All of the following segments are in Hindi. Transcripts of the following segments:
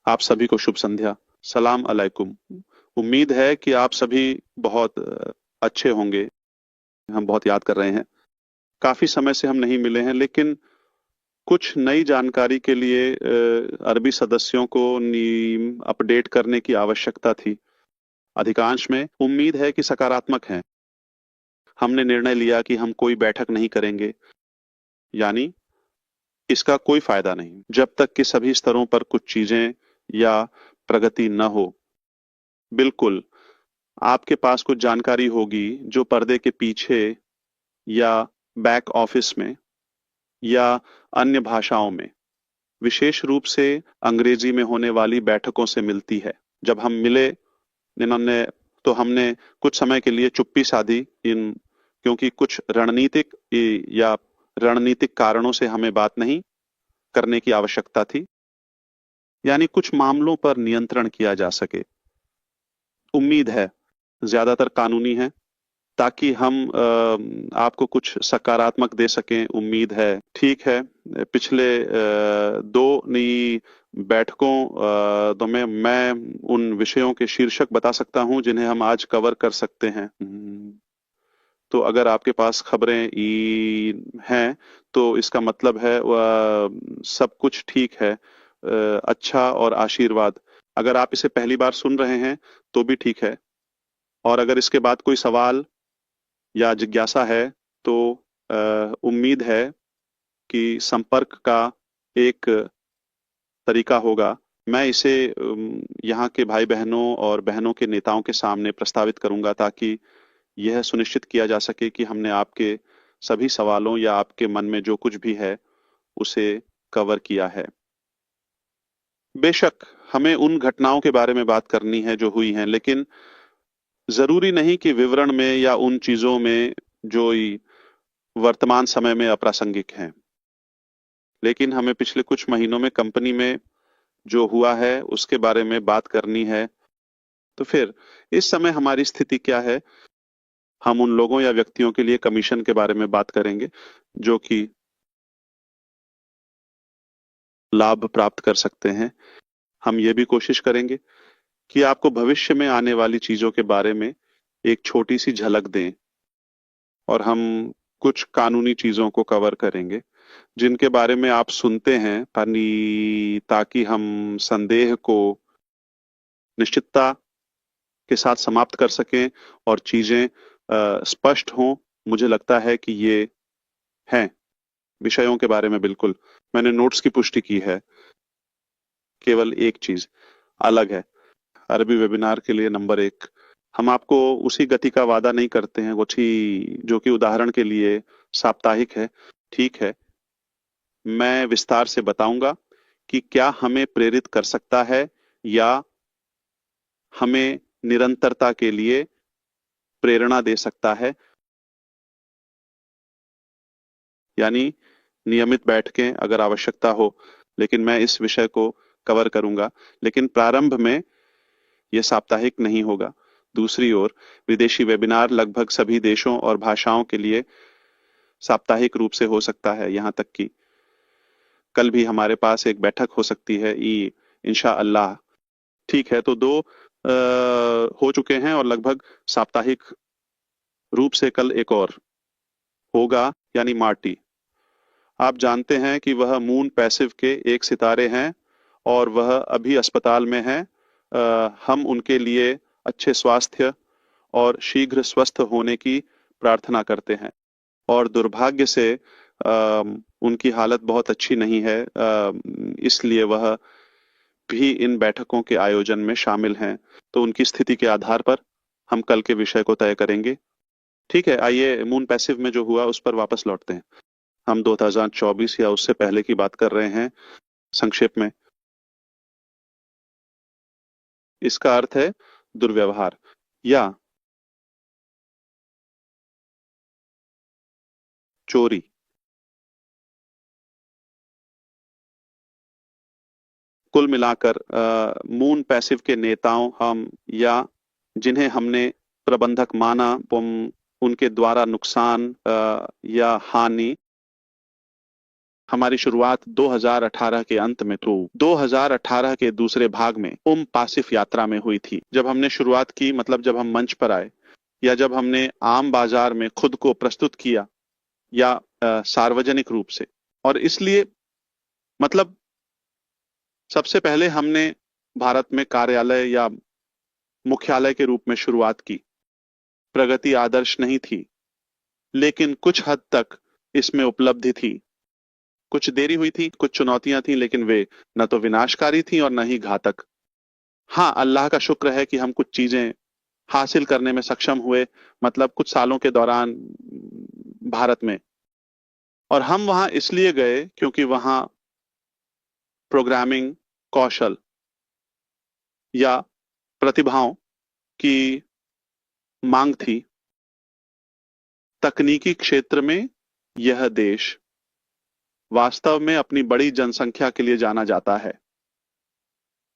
आप सभी को शुभ संध्या। सलाम अलैकुम। उम्मीद है कि आप सभी बहुत अच्छे होंगे। हम बहुत याद कर रहे हैं। काफी समय से हम नहीं मिले हैं, लेकिन कुछ नई जानकारी के लिए अरबी सदस्यों को अपडेट करने की आवश्यकता थी। अधिकांश में उम्मीद है कि सकारात्मक है। हमने निर्णय लिया कि हम कोई बैठक नहीं करेंगे, यानी इसका कोई फायदा नहीं जब तक कि सभी स्तरों पर कुछ चीजें या प्रगति न हो। बिल्कुल, आपके पास कुछ जानकारी होगी जो पर्दे के पीछे या बैक ऑफिस में या अन्य भाषाओं में, विशेष रूप से अंग्रेजी में होने वाली बैठकों से मिलती है। जब हम मिले इन्होंने तो हमने कुछ समय के लिए चुप्पी साधी, इन क्योंकि कुछ या रणनीतिक कारणों से हमें बात नहीं करने की आवश्यकता थी, यानी कुछ मामलों पर नियंत्रण किया जा सके। उम्मीद है ज्यादातर कानूनी है, ताकि हम आपको कुछ सकारात्मक दे सकें। उम्मीद है ठीक है। पिछले दो नई बैठकों तो मैं उन विषयों के शीर्षक बता सकता हूं जिन्हें हम आज कवर कर सकते हैं। तो अगर आपके पास खबरें हैं तो इसका मतलब है सब कुछ ठीक है। अच्छा और आशीर्वाद। अगर आप इसे पहली बार सुन रहे हैं तो भी ठीक है, और अगर इसके बाद कोई सवाल या जिज्ञासा है तो उम्मीद है कि संपर्क का एक तरीका होगा। मैं इसे यहाँ के भाई बहनों और बहनों के नेताओं के सामने प्रस्तावित करूंगा, ताकि यह सुनिश्चित किया जा सके कि हमने आपके सभी सवालों या आपके मन में जो कुछ भी है उसे कवर किया है। बेशक हमें उन घटनाओं के बारे में बात करनी है जो हुई हैं, लेकिन जरूरी नहीं कि विवरण में या उन चीजों में जो वर्तमान समय में अप्रासंगिक हैं। लेकिन हमें पिछले कुछ महीनों में कंपनी में जो हुआ है उसके बारे में बात करनी है। तो फिर इस समय हमारी स्थिति क्या है? हम उन लोगों या व्यक्तियों के लिए कमीशन के बारे में बात करेंगे जो कि लाभ प्राप्त कर सकते हैं। हम ये भी कोशिश करेंगे कि आपको भविष्य में आने वाली चीजों के बारे में एक छोटी सी झलक दें, और हम कुछ कानूनी चीजों को कवर करेंगे जिनके बारे में आप सुनते हैं, ताकि हम संदेह को निश्चितता के साथ समाप्त कर सकें और चीजें स्पष्ट हों। मुझे लगता है कि ये हैं विषयों के बारे में। बिल्कुल, मैंने नोट्स की पुष्टि की है। केवल एक चीज अलग है। अरबी वेबिनार के लिए नंबर एक, हम आपको उसी गति का वादा नहीं करते हैं कुछ ही जो कि उदाहरण के लिए साप्ताहिक है। ठीक है, मैं विस्तार से बताऊंगा कि क्या हमें प्रेरित कर सकता है या हमें निरंतरता के लिए प्रेरणा दे सकता है, यानी नियमित बैठकें अगर आवश्यकता हो। लेकिन मैं इस विषय को कवर करूंगा, लेकिन प्रारंभ में यह साप्ताहिक नहीं होगा। दूसरी ओर विदेशी वेबिनार लगभग सभी देशों और भाषाओं के लिए साप्ताहिक रूप से हो सकता है। यहां तक कि कल भी हमारे पास एक बैठक हो सकती है इंशा अल्लाह। ठीक है, तो दो हो चुके हैं और लगभग साप्ताहिक रूप से कल एक और होगा, यानी मार्टी। आप जानते हैं कि वह मून पैसिव के एक सितारे हैं और वह अभी अस्पताल में हैं। हम उनके लिए अच्छे स्वास्थ्य और शीघ्र स्वस्थ होने की प्रार्थना करते हैं। और दुर्भाग्य से उनकी हालत बहुत अच्छी नहीं है, इसलिए वह भी इन बैठकों के आयोजन में शामिल हैं। तो उनकी स्थिति के आधार पर हम कल के विषय को तय करेंगे। ठीक है, आइए मून पैसिव में जो हुआ उस पर वापस लौटते हैं। हम 2024 या उससे पहले की बात कर रहे हैं। संक्षेप में इसका अर्थ है दुर्व्यवहार या चोरी। कुल मिलाकर मून पैसिव के नेताओं हम या जिन्हें हमने प्रबंधक माना, उनके द्वारा नुकसान या हानि हमारी शुरुआत 2018 के अंत में तो 2018 के दूसरे भाग में पासिफ यात्रा में हुई थी। जब हमने शुरुआत की, मतलब जब हम मंच पर आए या जब हमने आम बाजार में खुद को प्रस्तुत किया या सार्वजनिक रूप से, और इसलिए मतलब सबसे पहले हमने भारत में कार्यालय या मुख्यालय के रूप में शुरुआत की। प्रगति आदर्श नहीं थी, लेकिन कुछ हद तक इसमें उपलब्धि थी। कुछ देरी हुई थी, कुछ चुनौतियां थी, लेकिन वे न तो विनाशकारी थी और न ही घातक। हाँ, अल्लाह का शुक्र है कि हम कुछ चीजें हासिल करने में सक्षम हुए, मतलब कुछ सालों के दौरान भारत में। और हम वहां इसलिए गए क्योंकि वहां प्रोग्रामिंग कौशल या प्रतिभाओं की मांग थी। तकनीकी क्षेत्र में यह देश वास्तव में अपनी बड़ी जनसंख्या के लिए जाना जाता है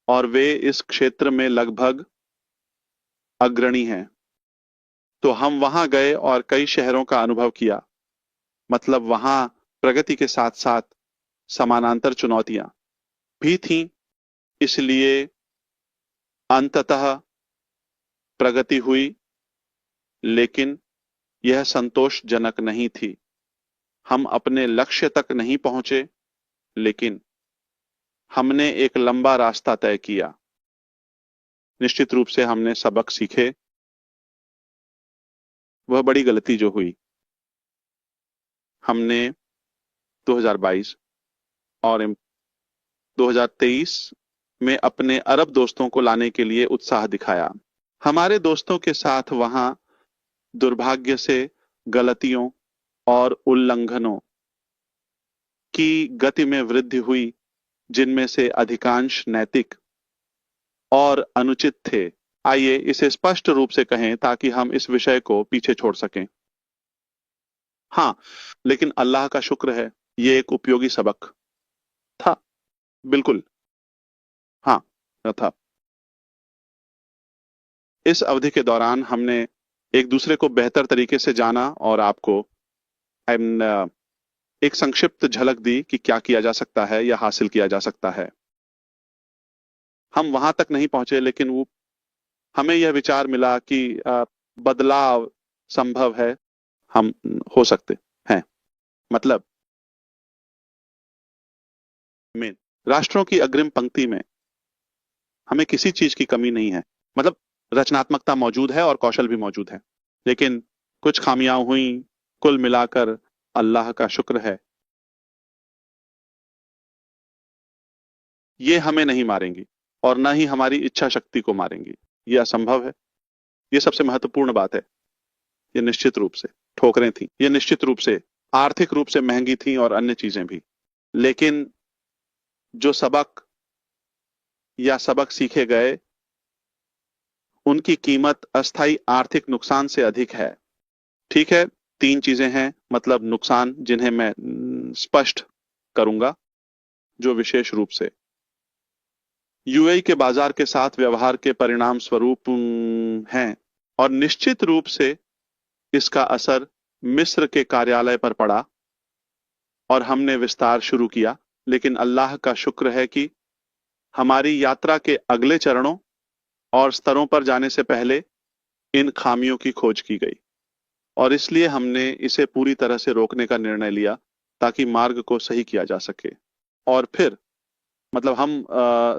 और वे इस क्षेत्र में लगभग अग्रणी हैं। तो हम वहां गए और कई शहरों का अनुभव किया। मतलब वहां प्रगति के साथ साथ समानांतर चुनौतियां भी थीं। इसलिए अंततः प्रगति हुई, लेकिन यह संतोषजनक नहीं थी। हम अपने लक्ष्य तक नहीं पहुंचे, लेकिन हमने एक लंबा रास्ता तय किया। निश्चित रूप से हमने सबक सीखे। वह बड़ी गलती जो हुई, हमने 2022 और 2023 में अपने अरब दोस्तों को लाने के लिए उत्साह दिखाया। हमारे दोस्तों के साथ वहां दुर्भाग्य से गलतियों और उल्लंघनों की गति में वृद्धि हुई, जिनमें से अधिकांश नैतिक और अनुचित थे। आइए इसे स्पष्ट रूप से कहें ताकि हम इस विषय को पीछे छोड़ सकें। हाँ, लेकिन अल्लाह का शुक्र है, ये एक उपयोगी सबक था। बिल्कुल, हाँ, था। इस अवधि के दौरान हमने एक दूसरे को बेहतर तरीके से जाना और आपको एक संक्षिप्त झलक दी कि क्या किया जा सकता है या हासिल किया जा सकता है। हम वहां तक नहीं पहुंचे, लेकिन वो हमें यह विचार मिला कि बदलाव संभव है, हम हो सकते हैं। मतलब में राष्ट्रों की अग्रिम पंक्ति में हमें किसी चीज की कमी नहीं है। मतलब रचनात्मकता मौजूद है और कौशल भी मौजूद है, लेकिन कुछ खामियां हुई। कुल मिलाकर अल्लाह का शुक्र है, ये हमें नहीं मारेंगी और न ही हमारी इच्छा शक्ति को मारेंगी। ये असंभव है। ये सबसे महत्वपूर्ण बात है। ये निश्चित रूप से ठोकरें थी, ये निश्चित रूप से आर्थिक रूप से महंगी थी और अन्य चीजें भी। लेकिन जो सबक सीखे गए, उनकी कीमत अस्थायी आर्थिक नुकसान से अधिक है। ठीक है, तीन चीजें हैं, मतलब नुकसान, जिन्हें मैं स्पष्ट करूंगा, जो विशेष रूप से यूएई के बाजार के साथ व्यवहार के परिणाम स्वरूप हैं, और निश्चित रूप से इसका असर मिस्र के कार्यालय पर पड़ा और हमने विस्तार शुरू किया। लेकिन अल्लाह का शुक्र है कि हमारी यात्रा के अगले चरणों और स्तरों पर जाने से पहले इन खामियों की खोज की गई, और इसलिए हमने इसे पूरी तरह से रोकने का निर्णय लिया ताकि मार्ग को सही किया जा सके। और फिर मतलब हम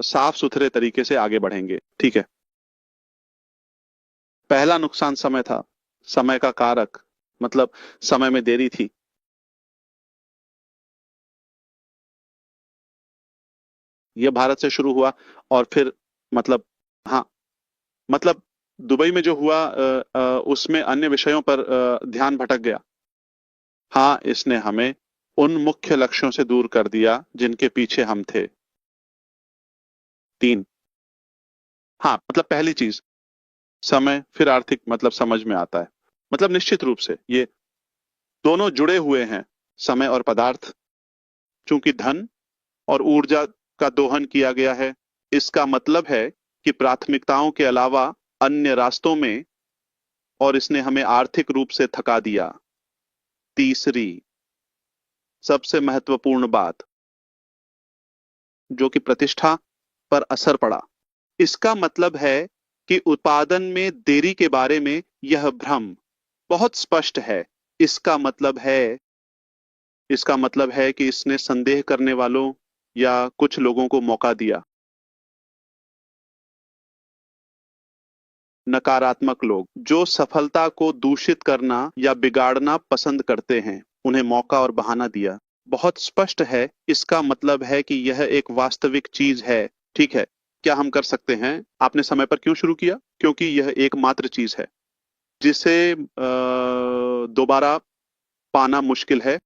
साफ सुथरे तरीके से आगे बढ़ेंगे। ठीक है। पहला नुकसान समय था। समय का कारक, मतलब समय में देरी थी। यह भारत से शुरू हुआ और फिर मतलब, हाँ, मतलब दुबई में जो हुआ उसमें अन्य विषयों पर ध्यान भटक गया। हाँ, इसने हमें उन मुख्य लक्ष्यों से दूर कर दिया जिनके पीछे हम थे। तीन, हाँ, मतलब पहली चीज समय, फिर आर्थिक, मतलब समझ में आता है। मतलब निश्चित रूप से ये दोनों जुड़े हुए हैं, समय और पदार्थ। चूंकि धन और ऊर्जा का दोहन किया गया है, इसका मतलब है कि प्राथमिकताओं के अलावा अन्य रास्तों में, और इसने हमें आर्थिक रूप से थका दिया। तीसरी, सबसे महत्वपूर्ण बात जो कि प्रतिष्ठा पर असर पड़ा। इसका मतलब है कि उत्पादन में देरी के बारे में यह भ्रम बहुत स्पष्ट है। इसका मतलब है इसका मतलब है कि इसने संदेह करने वालों या कुछ लोगों को मौका दिया। नकारात्मक लोग जो सफलता को दूषित करना या बिगाड़ना पसंद करते हैं, उन्हें मौका और बहाना दिया। बहुत स्पष्ट है, इसका मतलब है कि यह एक वास्तविक चीज है। ठीक है, क्या हम कर सकते हैं? आपने समय पर क्यों शुरू किया? क्योंकि यह एकमात्र चीज है जिसे दोबारा पाना मुश्किल है।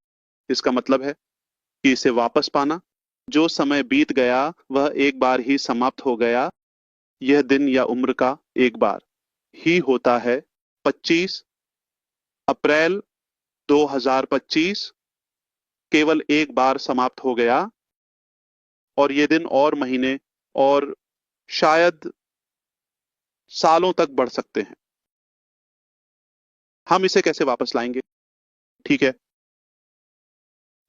इसका मतलब है कि इसे वापस पाना, जो समय बीत गया वह एक बार ही समाप्त हो गया। यह दिन या उम्र का एक बार ही होता है। 25 अप्रैल 2025 केवल एक बार समाप्त हो गया, और ये दिन और महीने और शायद सालों तक बढ़ सकते हैं। हम इसे कैसे वापस लाएंगे? ठीक है,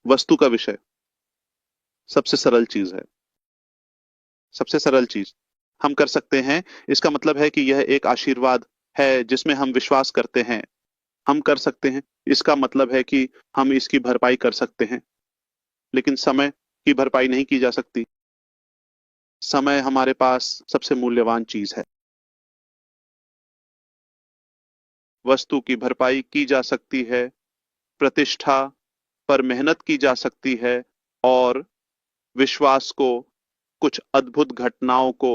वस्तु का विषय सबसे सरल चीज है। सबसे सरल चीज हम कर सकते हैं। इसका मतलब है कि यह एक आशीर्वाद है जिसमें हम विश्वास करते हैं। हम कर सकते हैं। इसका मतलब है कि हम इसकी भरपाई कर सकते हैं, लेकिन समय की भरपाई नहीं की जा सकती। समय हमारे पास सबसे मूल्यवान चीज है। वस्तु की भरपाई की जा सकती है, प्रतिष्ठा पर मेहनत की जा सकती है, और विश्वास को कुछ अद्भुत घटनाओं को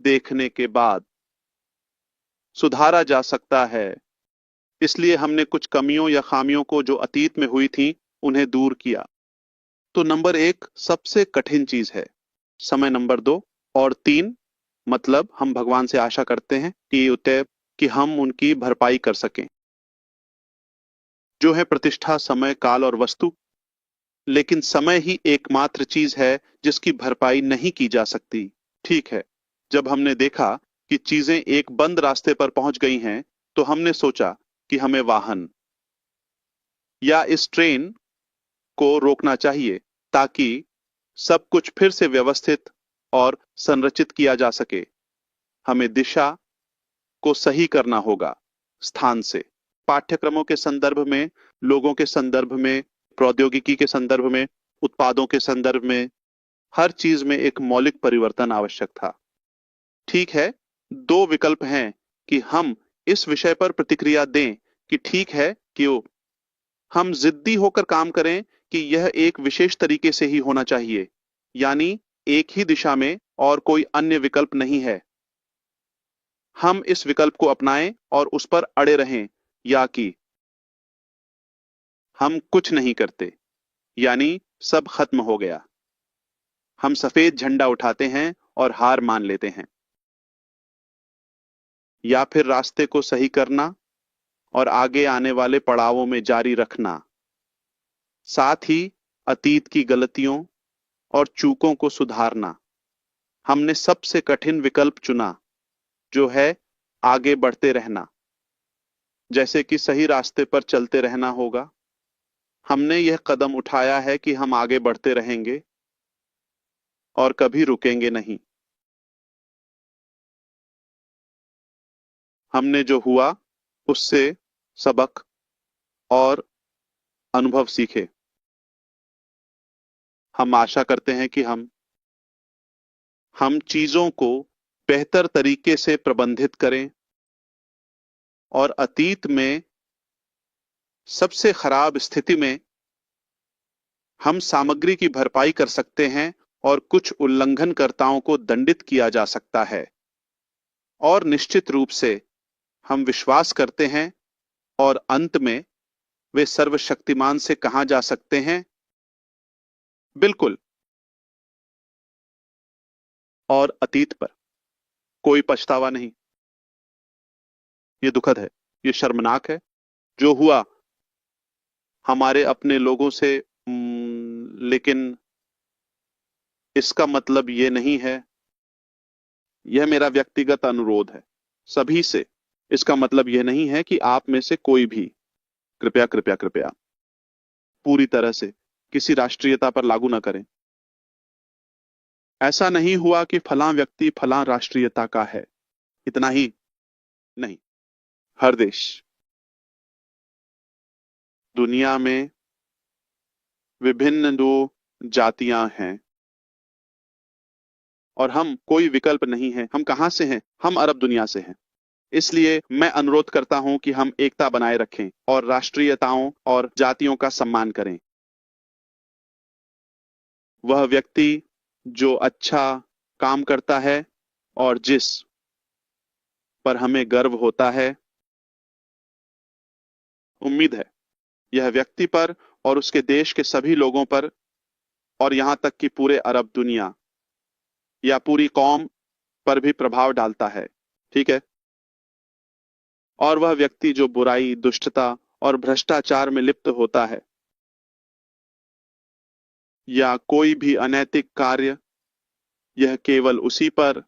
देखने के बाद सुधारा जा सकता है। इसलिए हमने कुछ कमियों या खामियों को जो अतीत में हुई थी, उन्हें दूर किया। तो नंबर एक सबसे कठिन चीज है समय। नंबर दो और तीन, मतलब हम भगवान से आशा करते हैं कि उतय कि हम उनकी भरपाई कर सकें, जो है प्रतिष्ठा, समय, काल और वस्तु। लेकिन समय ही एकमात्र चीज है जिसकी भरपाई नहीं की जा सकती। ठीक है, जब हमने देखा कि चीजें एक बंद रास्ते पर पहुंच गई हैं, तो हमने सोचा कि हमें वाहन या इस ट्रेन को रोकना चाहिए, ताकि सब कुछ फिर से व्यवस्थित और संरचित किया जा सके। हमें दिशा को सही करना होगा, स्थान से। पाठ्यक्रमों के संदर्भ में, लोगों के संदर्भ में, प्रौद्योगिकी के संदर्भ में, उत्पादों के संदर्भ में, हर चीज में एक मौलिक परिवर्तन आवश्यक था। ठीक है, दो विकल्प हैं कि हम इस विषय पर प्रतिक्रिया दें कि ठीक है, क्यों हम जिद्दी होकर काम करें कि यह एक विशेष तरीके से ही होना चाहिए, यानी एक ही दिशा में और कोई अन्य विकल्प नहीं है। हम इस विकल्प को अपनाएं और उस पर अड़े रहें, या कि हम कुछ नहीं करते, यानी सब खत्म हो गया। हम सफेद झंडा उठाते हैं और हार मान लेते हैं। या फिर रास्ते को सही करना और आगे आने वाले पड़ावों में जारी रखना, साथ ही अतीत की गलतियों और चूकों को सुधारना। हमने सबसे कठिन विकल्प चुना, जो है आगे बढ़ते रहना, जैसे कि सही रास्ते पर चलते रहना होगा। हमने यह कदम उठाया है कि हम आगे बढ़ते रहेंगे और कभी रुकेंगे नहीं। हमने जो हुआ उससे सबक और अनुभव सीखे। हम आशा करते हैं कि हम चीजों को बेहतर तरीके से प्रबंधित करें और अतीत में सबसे खराब स्थिति में हम सामग्री की भरपाई कर सकते हैं और कुछ उल्लंघनकर्ताओं को दंडित किया जा सकता है। और निश्चित रूप से हम विश्वास करते हैं, और अंत में वे सर्वशक्तिमान से कहा जा सकते हैं, बिल्कुल। और अतीत पर कोई पछतावा नहीं। ये दुखद है, ये शर्मनाक है जो हुआ हमारे अपने लोगों से। लेकिन इसका मतलब ये नहीं है, यह मेरा व्यक्तिगत अनुरोध है सभी से। इसका मतलब यह नहीं है कि आप में से कोई भी, कृपया कृपया कृपया पूरी तरह से किसी राष्ट्रीयता पर लागू न करें। ऐसा नहीं हुआ कि फलां व्यक्ति फलां राष्ट्रीयता का है, इतना ही नहीं। हर देश, दुनिया में विभिन्न दो जातियां हैं और हम कोई विकल्प नहीं है। हम कहां से हैं? हम अरब दुनिया से हैं। इसलिए मैं अनुरोध करता हूं कि हम एकता बनाए रखें और राष्ट्रीयताओं और जातियों का सम्मान करें। वह व्यक्ति जो अच्छा काम करता है और जिस पर हमें गर्व होता है, उम्मीद है यह व्यक्ति पर और उसके देश के सभी लोगों पर और यहां तक कि पूरे अरब दुनिया या पूरी कौम पर भी प्रभाव डालता है। ठीक है? और वह व्यक्ति जो बुराई, दुष्टता और भ्रष्टाचार में लिप्त होता है या कोई भी अनैतिक कार्य, यह केवल उसी पर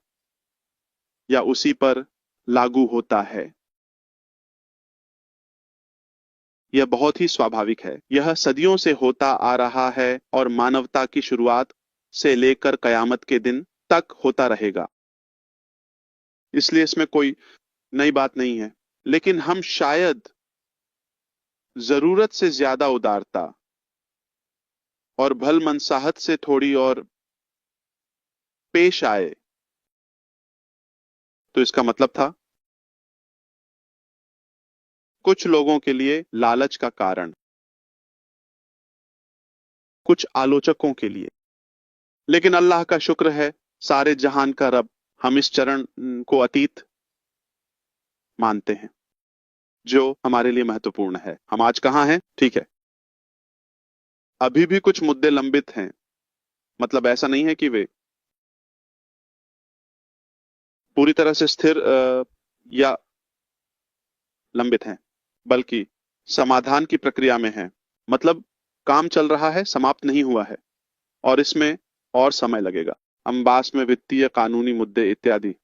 या उसी पर लागू होता है। यह बहुत ही स्वाभाविक है। यह सदियों से होता आ रहा है और मानवता की शुरुआत से लेकर कयामत के दिन तक होता रहेगा। इसलिए इसमें कोई नई बात नहीं है। लेकिन हम शायद जरूरत से ज्यादा उदारता और भलमनसाहत से थोड़ी और पेश आए तो इसका मतलब था कुछ लोगों के लिए लालच का कारण, कुछ आलोचकों के लिए। लेकिन अल्लाह का शुक्र है, सारे जहान का रब, हम इस चरण को अतीत मानते हैं जो हमारे लिए महत्वपूर्ण है। हम आज कहां हैं? ठीक है, अभी भी कुछ मुद्दे लंबित हैं। मतलब ऐसा नहीं है कि वे पूरी तरह से स्थिर या लंबित हैं, बल्कि समाधान की प्रक्रिया में हैं। मतलब काम चल रहा है, समाप्त नहीं हुआ है और इसमें और समय लगेगा। अंबास में वित्तीय, कानूनी मुद्दे इत्यादि।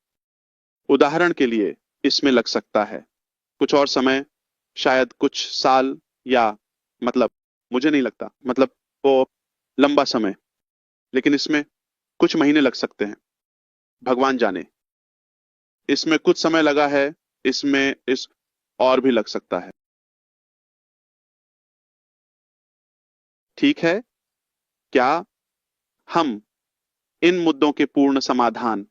उदाहरण के लिए इसमें लग सकता है कुछ और समय, शायद कुछ साल, या मतलब मुझे नहीं लगता, मतलब वो लंबा समय, लेकिन इसमें कुछ महीने लग सकते हैं। भगवान जाने। इसमें कुछ समय लगा है, इसमें इस और भी लग सकता है। ठीक है, क्या हम इन मुद्दों के पूर्ण समाधान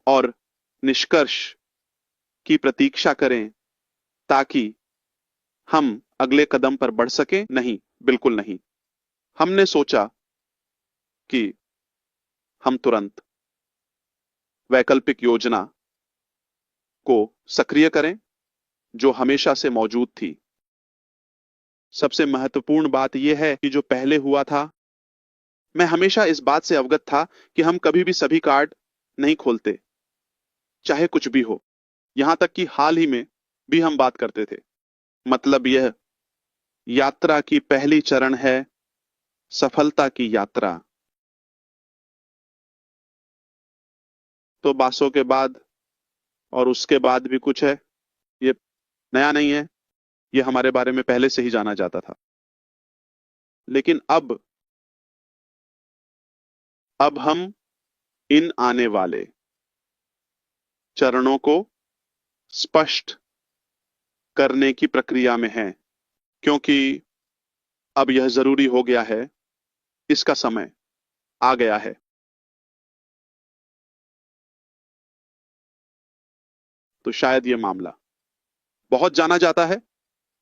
और निष्कर्ष की प्रतीक्षा करें ताकि हम अगले कदम पर बढ़ सकें? नहीं, बिल्कुल नहीं। हमने सोचा कि हम तुरंत वैकल्पिक योजना को सक्रिय करें जो हमेशा से मौजूद थी। सबसे महत्वपूर्ण बात यह है कि जो पहले हुआ था, मैं हमेशा इस बात से अवगत था कि हम कभी भी सभी कार्ड नहीं खोलते, चाहे कुछ भी हो। यहां तक कि हाल ही में भी हम बात करते थे। मतलब यह यात्रा की पहली चरण है, सफलता की यात्रा। तो बासों के बाद और उसके बाद भी कुछ है, ये नया नहीं है, ये हमारे बारे में पहले से ही जाना जाता था। लेकिन अब हम इन आने वाले चरणों को स्पष्ट करने की प्रक्रिया में हैं, क्योंकि अब यह जरूरी हो गया है, इसका समय आ गया है। तो शायद यह मामला बहुत जाना जाता है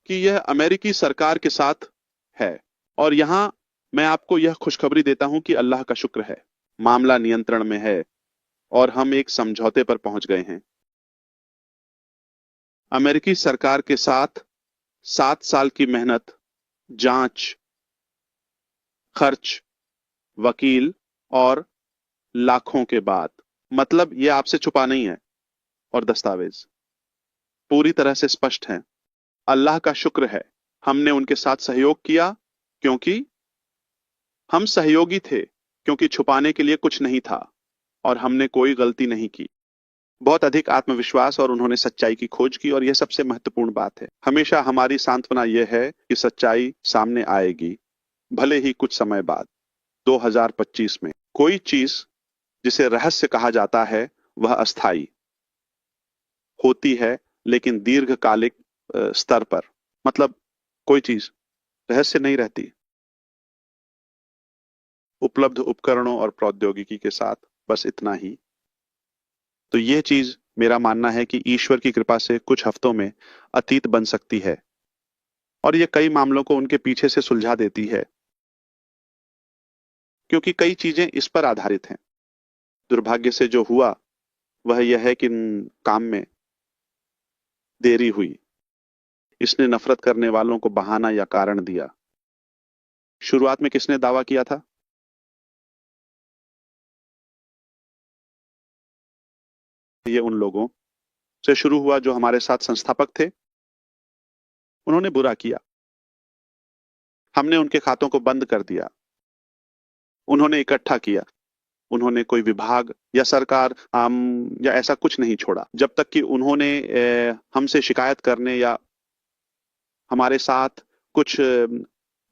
कि यह अमेरिकी सरकार के साथ है, और यहां मैं आपको यह खुशखबरी देता हूं कि अल्लाह का शुक्र है, मामला नियंत्रण में है और हम एक समझौते पर पहुंच गए हैं। अमेरिकी सरकार के साथ 7 साल की मेहनत, जांच, खर्च, वकील और लाखों के बाद। मतलब यह आपसे छुपा नहीं है और दस्तावेज पूरी तरह से स्पष्ट हैं। अल्लाह का शुक्र है, हमने उनके साथ सहयोग किया क्योंकि हम सहयोगी थे, क्योंकि छुपाने के लिए कुछ नहीं था और हमने कोई गलती नहीं की। बहुत अधिक आत्मविश्वास और उन्होंने सच्चाई की खोज की, और यह सबसे महत्वपूर्ण बात है। हमेशा हमारी सांत्वना यह है कि सच्चाई सामने आएगी भले ही कुछ समय बाद 2025 में कोई चीज जिसे रहस्य कहा जाता है वह अस्थाई होती है, लेकिन दीर्घकालिक स्तर पर, मतलब कोई चीज रहस्य नहीं रहती। उपलब्ध उपकरणों और प्रौद्योगिकी के साथ बस इतना ही। तो ये चीज मेरा मानना है कि ईश्वर की कृपा से कुछ हफ्तों में अतीत बन सकती है, और ये कई मामलों को उनके पीछे से सुलझा देती है, क्योंकि कई चीजें इस पर आधारित हैं। दुर्भाग्य से जो हुआ वह यह है कि काम में देरी हुई। इसने नफरत करने वालों को बहाना या कारण दिया। शुरुआत में किसने दावा किया था? ये उन लोगों से शुरू हुआ जो हमारे साथ संस्थापक थे। उन्होंने बुरा किया। हमने उनके खातों को बंद कर दिया। उन्होंने इकट्ठा किया। उन्होंने कोई विभाग या सरकार या ऐसा कुछ नहीं छोड़ा, जब तक कि उन्होंने हमसे शिकायत करने या हमारे साथ कुछ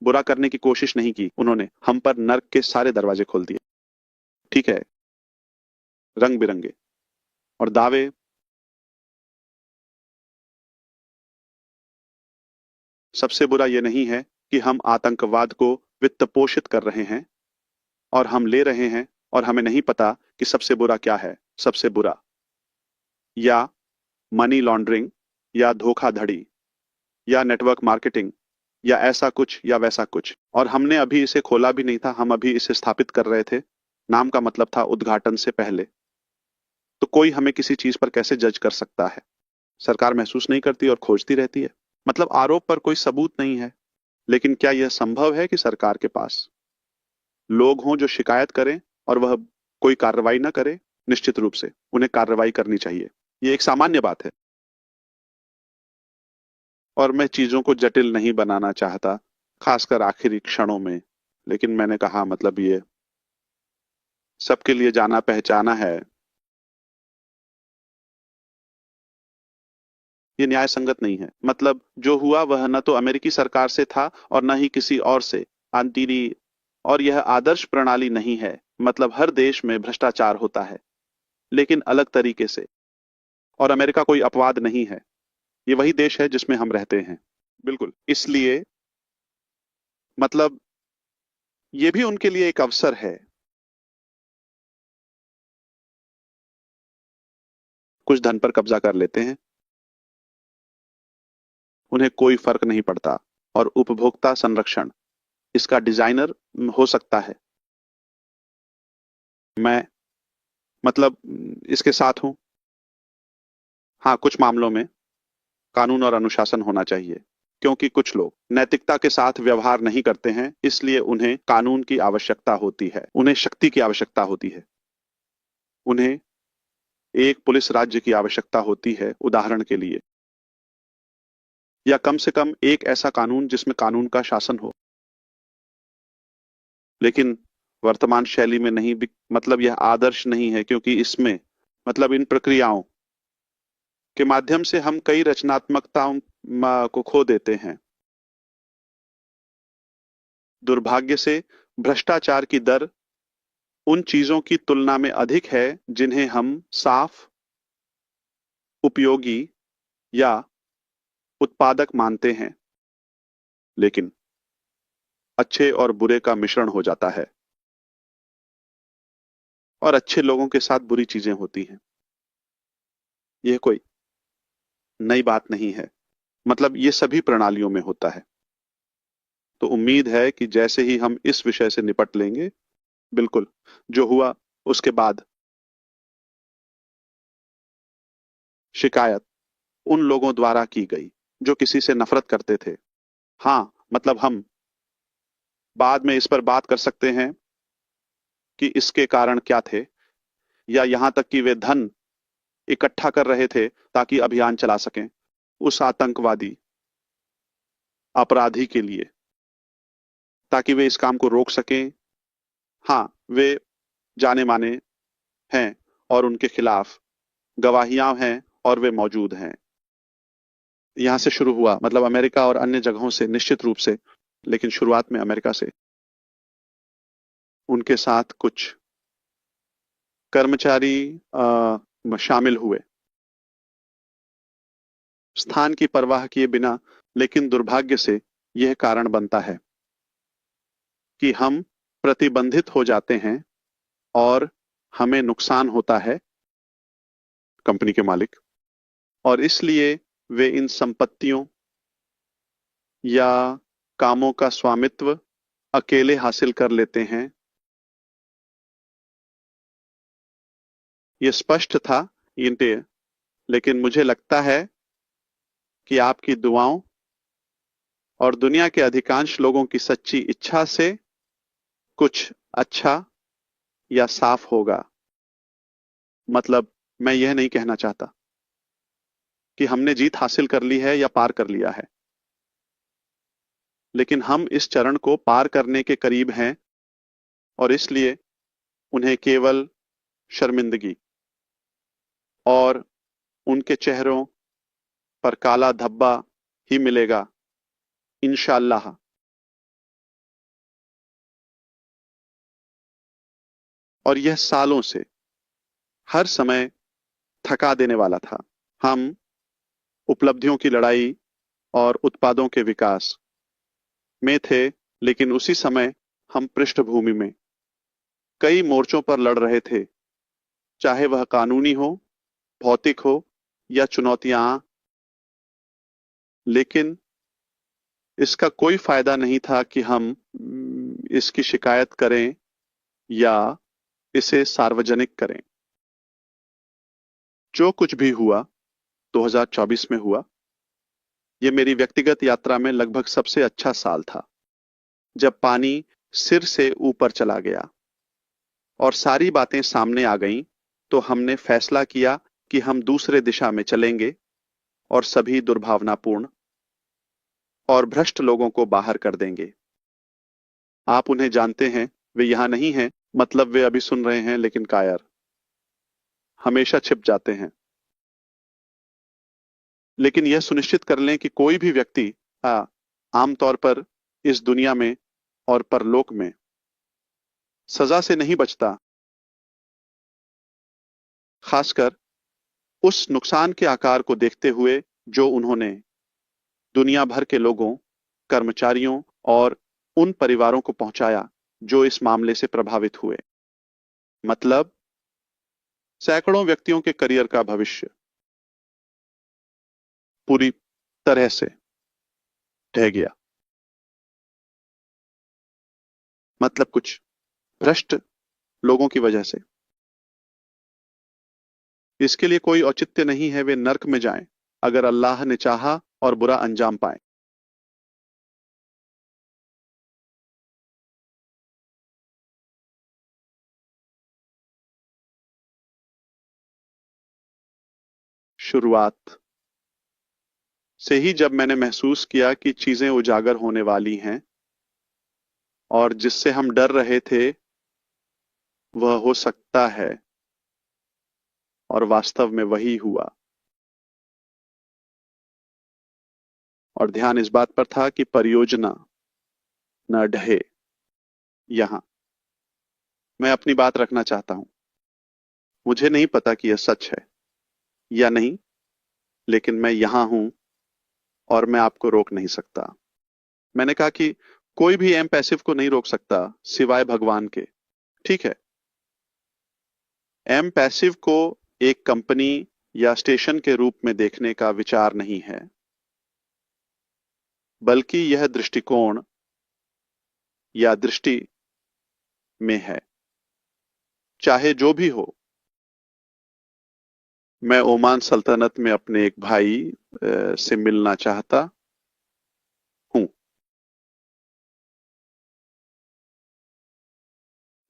बुरा करने की कोशिश नहीं की। उन्होंने हम पर नर्क के सारे दरवाजे खोल दिए। ठीक है, रंग बिरंगे और दावे। सबसे बुरा यह नहीं है कि हम आतंकवाद को वित्त पोषित कर रहे हैं और हम ले रहे हैं, और हमें नहीं पता कि सबसे बुरा क्या है। सबसे बुरा या मनी लॉन्ड्रिंग या धोखाधड़ी या नेटवर्क मार्केटिंग या ऐसा कुछ या वैसा कुछ। और हमने अभी इसे खोला भी नहीं था, हम अभी इसे स्थापित कर रहे थे। नाम का मतलब था उद्घाटन से पहले। तो कोई हमें किसी चीज पर कैसे जज कर सकता है? सरकार महसूस नहीं करती और खोजती रहती है। मतलब आरोप पर कोई सबूत नहीं है, लेकिन क्या यह संभव है कि सरकार के पास लोग हों जो शिकायत करें और वह कोई कार्रवाई ना करे? निश्चित रूप से उन्हें कार्रवाई करनी चाहिए। यह एक सामान्य बात है, और मैं चीजों को जटिल नहीं बनाना चाहता, खासकर आखिरी क्षणों में। लेकिन मैंने कहा, मतलब ये सबके लिए जाना पहचाना है। ये न्याय संगत नहीं है। मतलब जो हुआ वह न तो अमेरिकी सरकार से था और न ही किसी और से। अंतिरी और यह आदर्श प्रणाली नहीं है। मतलब हर देश में भ्रष्टाचार होता है, लेकिन अलग तरीके से। और अमेरिका कोई अपवाद नहीं है। ये वही देश है जिसमें हम रहते हैं। बिल्कुल। इसलिए मतलब ये भी उनके लिए एक अवसर है। कुछ धन पर कब्जा कर लेते हैं, उन्हें कोई फर्क नहीं पड़ता। और उपभोक्ता संरक्षण इसका डिजाइनर हो सकता है। मैं मतलब इसके साथ हूं। हाँ, कुछ मामलों में कानून और अनुशासन होना चाहिए, क्योंकि कुछ लोग नैतिकता के साथ व्यवहार नहीं करते हैं, इसलिए उन्हें कानून की आवश्यकता होती है। उन्हें शक्ति की आवश्यकता होती है। उन्हें एक पुलिस राज्य की आवश्यकता होती है, उदाहरण के लिए। या कम से कम एक ऐसा कानून जिसमें कानून का शासन हो। लेकिन वर्तमान शैली में नहीं मतलब यह आदर्श नहीं है, क्योंकि इसमें मतलब इन प्रक्रियाओं के माध्यम से हम कई रचनात्मकताओं को खो देते हैं। दुर्भाग्य से भ्रष्टाचार की दर उन चीजों की तुलना में अधिक है जिन्हें हम साफ, उपयोगी या उत्पादक मानते हैं, लेकिन अच्छे और बुरे का मिश्रण हो जाता है। और अच्छे लोगों के साथ बुरी चीजें होती हैं। यह कोई नई बात नहीं है। मतलब ये सभी प्रणालियों में होता है। तो उम्मीद है कि जैसे ही हम इस विषय से निपट लेंगे, बिल्कुल जो हुआ उसके बाद शिकायत उन लोगों द्वारा की गई जो किसी से नफरत करते थे। हाँ, मतलब हम बाद में इस पर बात कर सकते हैं कि इसके कारण क्या थे, या यहां तक कि वे धन इकट्ठा कर रहे थे ताकि अभियान चला सकें उस आतंकवादी अपराधी के लिए, ताकि वे इस काम को रोक सकें। हाँ, वे जाने माने हैं और उनके खिलाफ गवाहियां हैं और वे मौजूद हैं। यहां से शुरू हुआ, मतलब अमेरिका और अन्य जगहों से निश्चित रूप से, लेकिन शुरुआत में अमेरिका से। उनके साथ कुछ कर्मचारी शामिल हुए, स्थान की परवाह किए बिना। लेकिन दुर्भाग्य से यह कारण बनता है कि हम प्रतिबंधित हो जाते हैं और हमें नुकसान होता है, कंपनी के मालिक, और इसलिए वे इन संपत्तियों या कामों का स्वामित्व अकेले हासिल कर लेते हैं। यह स्पष्ट था इनते, लेकिन मुझे लगता है कि आपकी दुआओं और दुनिया के अधिकांश लोगों की सच्ची इच्छा से कुछ अच्छा या साफ होगा। मतलब, मैं यह नहीं कहना चाहता कि हमने जीत हासिल कर ली है या पार कर लिया है, लेकिन हम इस चरण को पार करने के करीब हैं और इसलिए उन्हें केवल शर्मिंदगी और उनके चेहरों पर काला धब्बा ही मिलेगा, इंशाअल्लाह। और यह सालों से हर समय थका देने वाला था। हम उपलब्धियों की लड़ाई और उत्पादों के विकास में थे, लेकिन उसी समय हम पृष्ठभूमि में कई मोर्चों पर लड़ रहे थे, चाहे वह कानूनी हो, भौतिक हो या चुनौतियां। लेकिन इसका कोई फायदा नहीं था कि हम इसकी शिकायत करें या इसे सार्वजनिक करें। जो कुछ भी हुआ 2024 में हुआ, यह मेरी व्यक्तिगत यात्रा में लगभग सबसे अच्छा साल था। जब पानी सिर से ऊपर चला गया और सारी बातें सामने आ गईं, तो हमने फैसला किया कि हम दूसरे दिशा में चलेंगे और सभी दुर्भावनापूर्ण और भ्रष्ट लोगों को बाहर कर देंगे। आप उन्हें जानते हैं, वे यहां नहीं हैं, मतलब वे अभी सुन रहे हैं, लेकिन कायर हमेशा छिप जाते हैं। लेकिन यह सुनिश्चित कर लें कि कोई भी व्यक्ति आमतौर पर इस दुनिया में और परलोक में सजा से नहीं बचता, खासकर उस नुकसान के आकार को देखते हुए जो उन्होंने दुनिया भर के लोगों, कर्मचारियों और उन परिवारों को पहुंचाया जो इस मामले से प्रभावित हुए। मतलब, सैकड़ों व्यक्तियों के करियर का भविष्य पूरी तरह से ढह गया। मतलब, कुछ भ्रष्ट लोगों की वजह से। इसके लिए कोई औचित्य नहीं है, वे नर्क में जाएं अगर अल्लाह ने चाहा और बुरा अंजाम पाए। शुरुआत से ही जब मैंने महसूस किया कि चीजें उजागर होने वाली हैं और जिससे हम डर रहे थे वह हो सकता है, और वास्तव में वही हुआ। और ध्यान इस बात पर था कि परियोजना न ढहे। यहां मैं अपनी बात रखना चाहता हूं। मुझे नहीं पता कि यह सच है या नहीं, लेकिन मैं यहां हूं और मैं आपको रोक नहीं सकता। मैंने कहा कि कोई भी एम पैसिव को नहीं रोक सकता सिवाय भगवान के। ठीक है, एम पैसिव को एक कंपनी या स्टेशन के रूप में देखने का विचार नहीं है, बल्कि यह दृष्टिकोण या दृष्टि में है। चाहे जो भी हो, मैं ओमान सल्तनत में अपने एक भाई से मिलना चाहता हूं।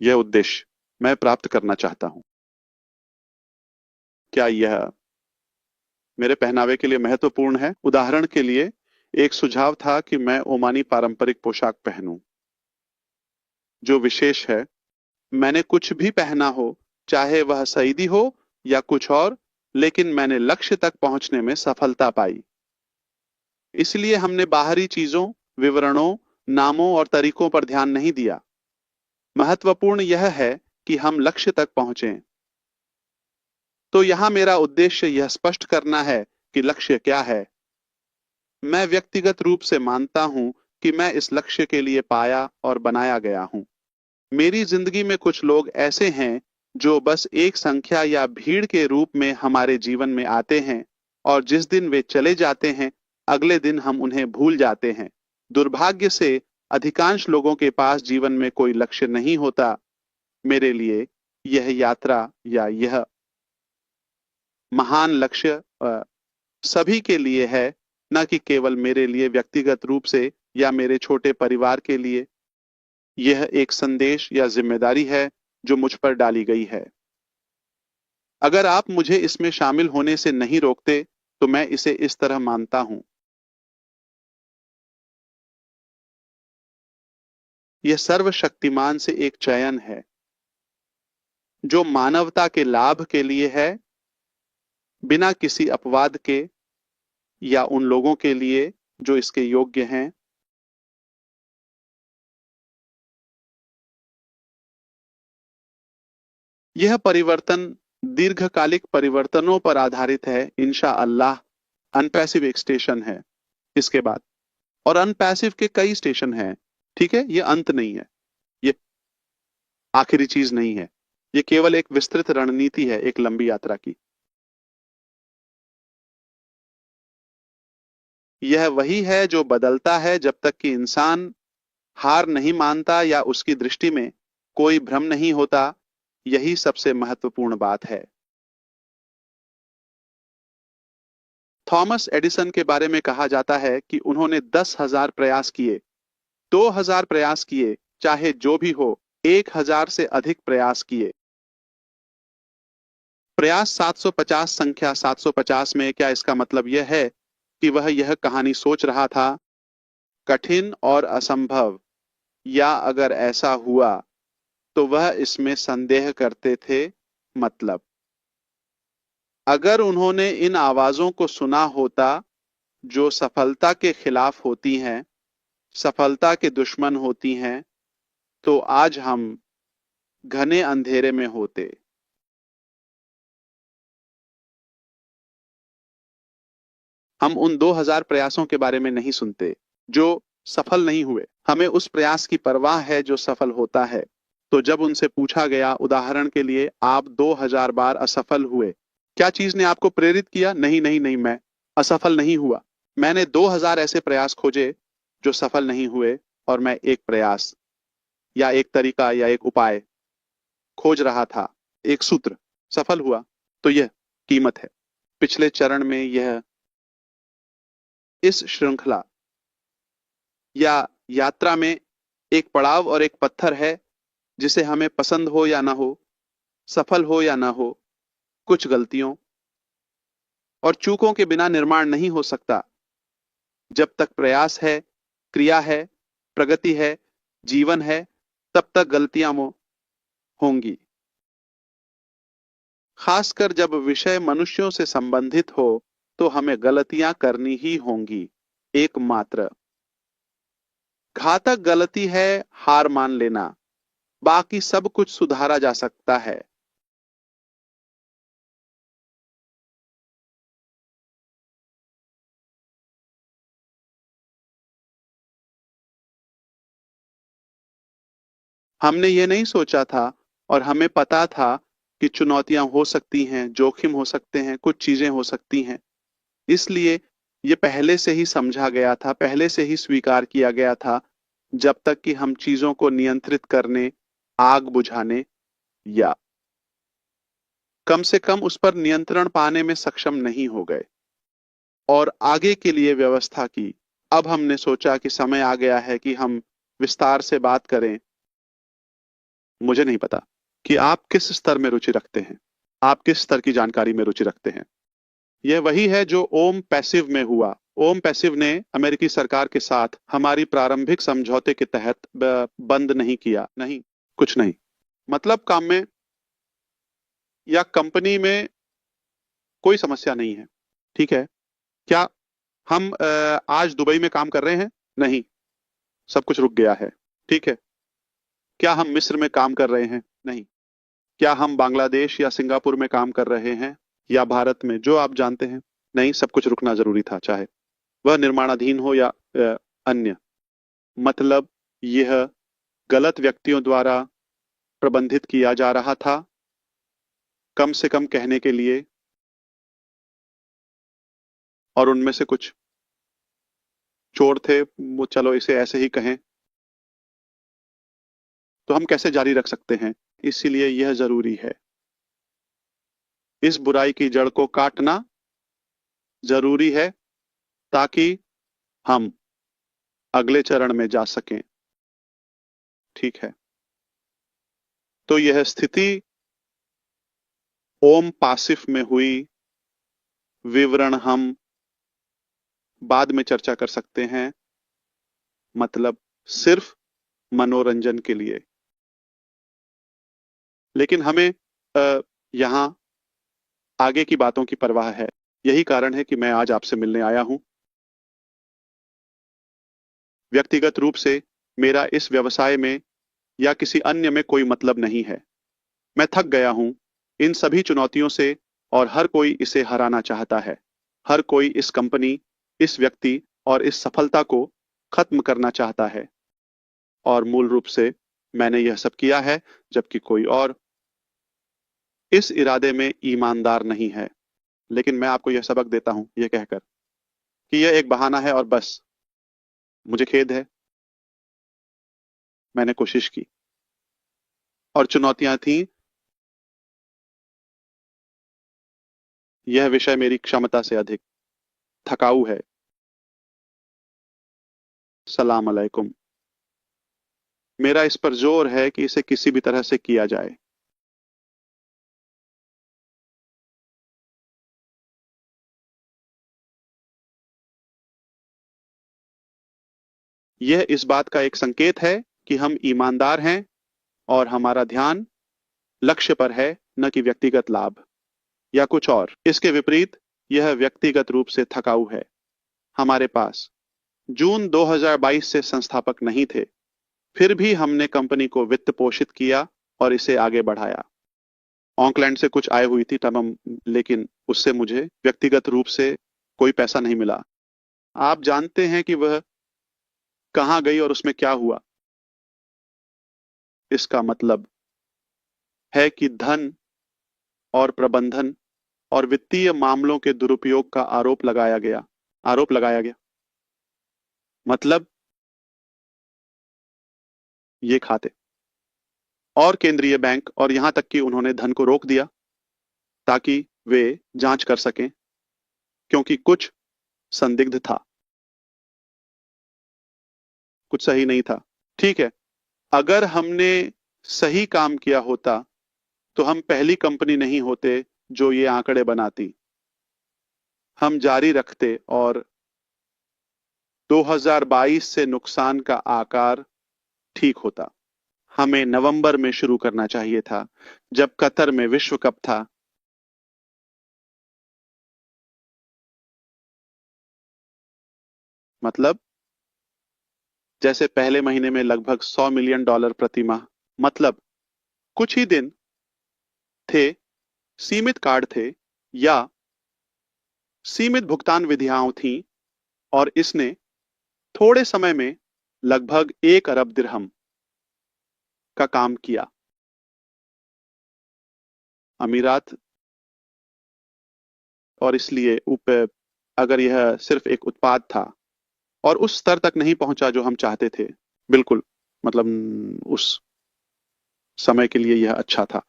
यह उद्देश्य मैं प्राप्त करना चाहता हूं। क्या यह मेरे पहनावे के लिए महत्वपूर्ण है? उदाहरण के लिए, एक सुझाव था कि मैं ओमानी पारंपरिक पोशाक पहनूं, जो विशेष है। मैंने कुछ भी पहना हो, चाहे वह सईदी हो या कुछ और, लेकिन मैंने लक्ष्य तक पहुंचने में सफलता पाई। इसलिए हमने बाहरी चीजों, विवरणों, नामों और तरीकों पर ध्यान नहीं दिया। महत्वपूर्ण यह है कि हम लक्ष्य तक पहुंचें। तो यहां मेरा उद्देश्य यह स्पष्ट करना है कि लक्ष्य क्या है। मैं व्यक्तिगत रूप से मानता हूं कि मैं इस लक्ष्य के लिए पाया और बनाया गया हूं। मेरी जिंदगी में कुछ लोग ऐसे हैं जो बस एक संख्या या भीड़ के रूप में हमारे जीवन में आते हैं, और जिस दिन वे चले जाते हैं अगले दिन हम उन्हें भूल जाते हैं। दुर्भाग्य से अधिकांश लोगों के पास जीवन में कोई लक्ष्य नहीं होता। मेरे लिए यह यात्रा या यह महान लक्ष्य सभी के लिए है, न कि केवल मेरे लिए व्यक्तिगत रूप से या मेरे छोटे परिवार के लिए। यह एक संदेश या जिम्मेदारी है जो मुझ पर डाली गई है। अगर आप मुझे इसमें शामिल होने से नहीं रोकते तो मैं इसे इस तरह मानता हूं। यह सर्वशक्तिमान से एक चयन है जो मानवता के लाभ के लिए है, बिना किसी अपवाद के या उन लोगों के लिए जो इसके योग्य हैं। यह परिवर्तन दीर्घकालिक परिवर्तनों पर आधारित है, इंशा अल्लाह। अनपैसिव एक स्टेशन है इसके बाद, और अनपैसिव के कई स्टेशन हैं। ठीक है, ये अंत नहीं है, ये आखिरी चीज नहीं है, ये केवल एक विस्तृत रणनीति है एक लंबी यात्रा की। यह वही है जो बदलता है जब तक कि इंसान हार नहीं मानता या उसकी दृष्टि में कोई भ्रम नहीं होता। यही सबसे महत्वपूर्ण बात है। थॉमस एडिसन के बारे में कहा जाता है कि उन्होंने 10,000 प्रयास किए, 2,000 प्रयास किए, चाहे जो भी हो, 1,000 से अधिक प्रयास किए। प्रयास 750, संख्या 750 में क्या इसका मतलब यह है कि वह यह कहानी सोच रहा था, कठिन और असंभव, या अगर ऐसा हुआ तो वह इसमें संदेह करते थे? मतलब, अगर उन्होंने इन आवाजों को सुना होता जो सफलता के खिलाफ होती हैं, सफलता के दुश्मन होती हैं, तो आज हम घने अंधेरे में होते। हम उन 2,000 प्रयासों के बारे में नहीं सुनते जो सफल नहीं हुए। हमें उस प्रयास की परवाह है जो सफल होता है। तो जब उनसे पूछा गया, उदाहरण के लिए, आप 2,000 बार असफल हुए, क्या चीज ने आपको प्रेरित किया? नहीं नहीं नहीं, मैं असफल नहीं हुआ। मैंने 2,000 ऐसे प्रयास खोजे जो सफल नहीं हुए, और मैं एक प्रयास या एक तरीका या एक उपाय खोज रहा था, एक सूत्र सफल हुआ। तो यह कीमत है। पिछले चरण में यह इस श्रृंखला या यात्रा में एक पड़ाव और एक पत्थर है जिसे हमें पसंद हो या ना हो, सफल हो या ना हो, कुछ गलतियों और चूकों के बिना निर्माण नहीं हो सकता। जब तक प्रयास है, क्रिया है, प्रगति है, जीवन है, तब तक गलतियां होंगी। खासकर जब विषय मनुष्यों से संबंधित हो तो हमें गलतियां करनी ही होंगी। एकमात्र घातक गलती है हार मान लेना। बाकी सब कुछ सुधारा जा सकता है। हमने ये नहीं सोचा था, और हमें पता था कि चुनौतियां हो सकती हैं, जोखिम हो सकते हैं, कुछ चीजें हो सकती हैं। इसलिए ये पहले से ही समझा गया था, पहले से ही स्वीकार किया गया था, जब तक कि हम चीजों को नियंत्रित करने, आग बुझाने या कम से कम उस पर नियंत्रण पाने में सक्षम नहीं हो गए और आगे के लिए व्यवस्था की। अब हमने सोचा कि समय आ गया है कि हम विस्तार से बात करें। मुझे नहीं पता कि आप किस स्तर में रुचि रखते हैं, आप किस स्तर की जानकारी में रुचि रखते हैं। यह वही है जो ओम पैसिव में हुआ। ओम पैसिव ने अमेरिकी सरकार के साथ हमारी प्रारंभिक समझौते के तहत बंद नहीं किया, नहीं, कुछ नहीं। मतलब काम में या कंपनी में कोई समस्या नहीं है। ठीक है, क्या हम आज दुबई में काम कर रहे हैं? नहीं, सब कुछ रुक गया है। ठीक है, क्या हम मिस्र में काम कर रहे हैं? नहीं। क्या हम बांग्लादेश या सिंगापुर में काम कर रहे हैं, या भारत में, जो आप जानते हैं? नहीं, सब कुछ रुकना जरूरी था, चाहे वह निर्माणाधीन हो या अन्य। मतलब यह गलत व्यक्तियों द्वारा प्रबंधित किया जा रहा था, कम से कम कहने के लिए। और उनमें से कुछ चोर थे, वो चलो इसे ऐसे ही कहें। तो हम कैसे जारी रख सकते हैं? इसीलिए यह जरूरी है, इस बुराई की जड़ को काटना जरूरी है, ताकि हम अगले चरण में जा सकें। ठीक है, तो यह स्थिति ओम पासिफ में हुई, विवरण हम बाद में चर्चा कर सकते हैं, मतलब सिर्फ मनोरंजन के लिए। लेकिन हमें यहाँ आगे की बातों की परवाह है। यही कारण है कि मैं आज आपसे मिलने आया हूं। व्यक्तिगत रूप से मेरा इस व्यवसाय में या किसी अन्य में कोई मतलब नहीं है। मैं थक गया हूं इन सभी चुनौतियों से, और हर कोई इसे हराना चाहता है। हर कोई इस कंपनी, इस व्यक्ति और इस सफलता को खत्म करना चाहता है। और मूल रूप से मैंने यह सब किया है, जबकि कोई और इस इरादे में ईमानदार नहीं है। लेकिन मैं आपको यह सबक देता हूं यह कहकर कि यह एक बहाना है, और बस मुझे खेद है। मैंने कोशिश की, और चुनौतियां थीं। यह विषय मेरी क्षमता से अधिक थकाऊ है। सलाम अलैकुम। मेरा इस पर जोर है कि इसे किसी भी तरह से किया जाए। यह इस बात का एक संकेत है कि हम ईमानदार हैं, और हमारा ध्यान लक्ष्य पर है, न कि व्यक्तिगत लाभ या कुछ और। इसके विपरीत यह व्यक्तिगत रूप से थकाऊ है। हमारे पास जून 2022 से संस्थापक नहीं थे, फिर भी हमने कंपनी को वित्त पोषित किया और इसे आगे बढ़ाया। ऑकलैंड से कुछ आय हुई थी तमाम, लेकिन उससे मुझे व्यक्तिगत रूप से कोई पैसा नहीं मिला। आप जानते हैं कि वह कहाँ गई और उसमें क्या हुआ? इसका मतलब है कि धन और प्रबंधन और वित्तीय मामलों के दुरुपयोग का आरोप लगाया गया। मतलब ये खाते और केंद्रीय बैंक, और यहां तक कि उन्होंने धन को रोक दिया ताकि वे जांच कर सकें, क्योंकि कुछ संदिग्ध था, कुछ सही नहीं था। ठीक है, अगर हमने सही काम किया होता तो हम पहली कंपनी नहीं होते जो ये आंकड़े बनाती। हम जारी रखते, और 2022 से नुकसान का आकार ठीक होता। हमें नवंबर में शुरू करना चाहिए था, जब कतर में विश्व कप था। मतलब जैसे पहले महीने में लगभग $100 मिलियन प्रति माह। मतलब कुछ ही दिन थे, सीमित कार्ड थे, या सीमित भुगतान विधियां थीं, और इसने थोड़े समय में लगभग 1 अरब दिरहम का काम किया। अमीरात। और इसलिए अगर यह सिर्फ एक उत्पाद था और उस स्तर तक नहीं पहुंचा जो हम चाहते थे, बिल्कुल, मतलब उस समय के लिए यह अच्छा था।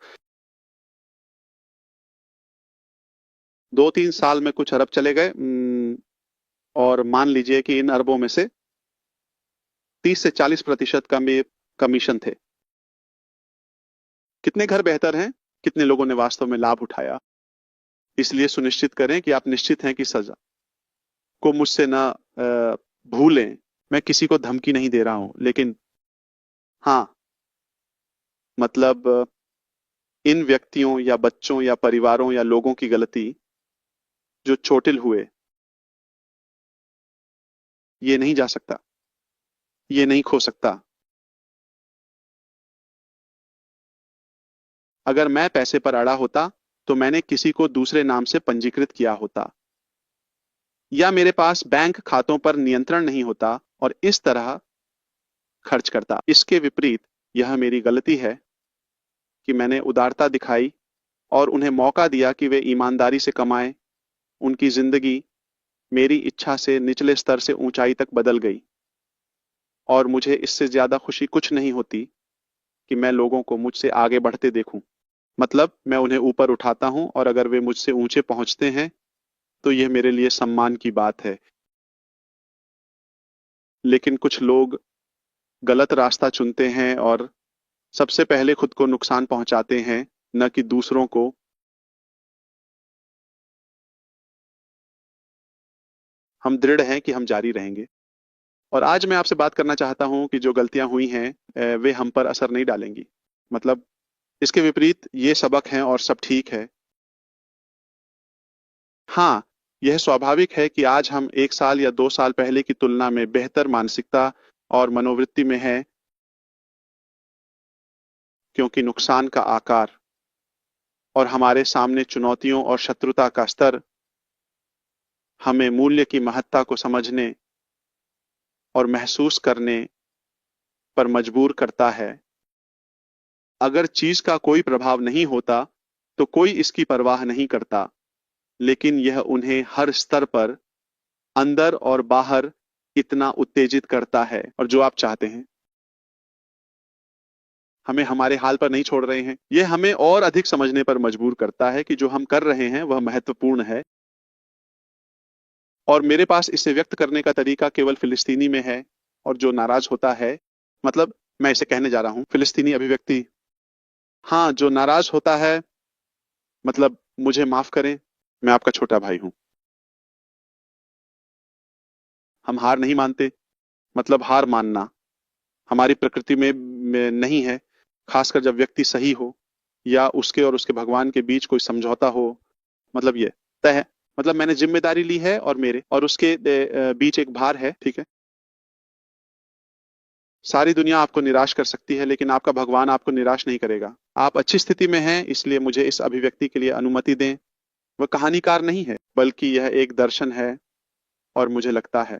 2-3 साल में कुछ अरब चले गए, और मान लीजिए कि इन अरबों में से 30 से 40% का में कमीशन थे। कितने घर बेहतर हैं, कितने लोगों ने वास्तव में लाभ उठाया। इसलिए सुनिश्चित करें कि आप निश्चित हैं कि सजा को मुझसे ना भूलें। मैं किसी को धमकी नहीं दे रहा हूं, लेकिन हाँ, मतलब इन व्यक्तियों या बच्चों या परिवारों या लोगों की गलती जो चोटिल हुए, ये नहीं जा सकता, ये नहीं खो सकता। अगर मैं पैसे पर अड़ा होता तो मैंने किसी को दूसरे नाम से पंजीकृत किया होता, या मेरे पास बैंक खातों पर नियंत्रण नहीं होता और इस तरह खर्च करता। इसके विपरीत यह मेरी गलती है कि मैंने उदारता दिखाई और उन्हें मौका दिया कि वे ईमानदारी से कमाएं। उनकी जिंदगी मेरी इच्छा से निचले स्तर से ऊंचाई तक बदल गई, और मुझे इससे ज्यादा खुशी कुछ नहीं होती कि मैं लोगों को मुझसे आगे बढ़ते देखूं। मतलब मैं उन्हें ऊपर उठाता हूं, और अगर वे मुझसे ऊंचे पहुंचते हैं तो यह मेरे लिए सम्मान की बात है। लेकिन कुछ लोग गलत रास्ता चुनते हैं और सबसे पहले खुद को नुकसान पहुंचाते हैं, न कि दूसरों को। हम दृढ़ हैं कि हम जारी रहेंगे। और आज मैं आपसे बात करना चाहता हूं कि जो गलतियां हुई हैं वे हम पर असर नहीं डालेंगी। मतलब इसके विपरीत ये सबक हैं और सब ठीक है। हाँ, यह स्वाभाविक है कि आज हम 1 साल या 2 साल पहले की तुलना में बेहतर मानसिकता और मनोवृत्ति में हैं, क्योंकि नुकसान का आकार और हमारे सामने चुनौतियों और शत्रुता का स्तर हमें मूल्य की महत्ता को समझने और महसूस करने पर मजबूर करता है। अगर चीज का कोई प्रभाव नहीं होता तो कोई इसकी परवाह नहीं करता, लेकिन यह उन्हें हर स्तर पर, अंदर और बाहर, इतना उत्तेजित करता है। और जो आप चाहते हैं, हमें हमारे हाल पर नहीं छोड़ रहे हैं। यह हमें और अधिक समझने पर मजबूर करता है कि जो हम कर रहे हैं वह महत्वपूर्ण है, और मेरे पास इसे व्यक्त करने का तरीका केवल फिलिस्तीनी में है। और जो नाराज होता है, मतलब मैं इसे कहने जा रहा हूं फिलिस्तीनी अभिव्यक्ति। हाँ, जो नाराज होता है, मतलब मुझे माफ करें, मैं आपका छोटा भाई हूं। हम हार नहीं मानते। मतलब हार मानना हमारी प्रकृति में नहीं है, खासकर जब व्यक्ति सही हो या उसके और उसके भगवान के बीच कोई समझौता हो। मतलब ये तय है। मतलब मैंने जिम्मेदारी ली है और मेरे और उसके बीच एक भार है, ठीक है। सारी दुनिया आपको निराश कर सकती है, लेकिन आपका भगवान आपको निराश नहीं करेगा। आप अच्छी स्थिति में हैं, इसलिए मुझे इस अभिव्यक्ति के लिए अनुमति दें। वह कहानीकार नहीं है, बल्कि यह एक दर्शन है। और मुझे लगता है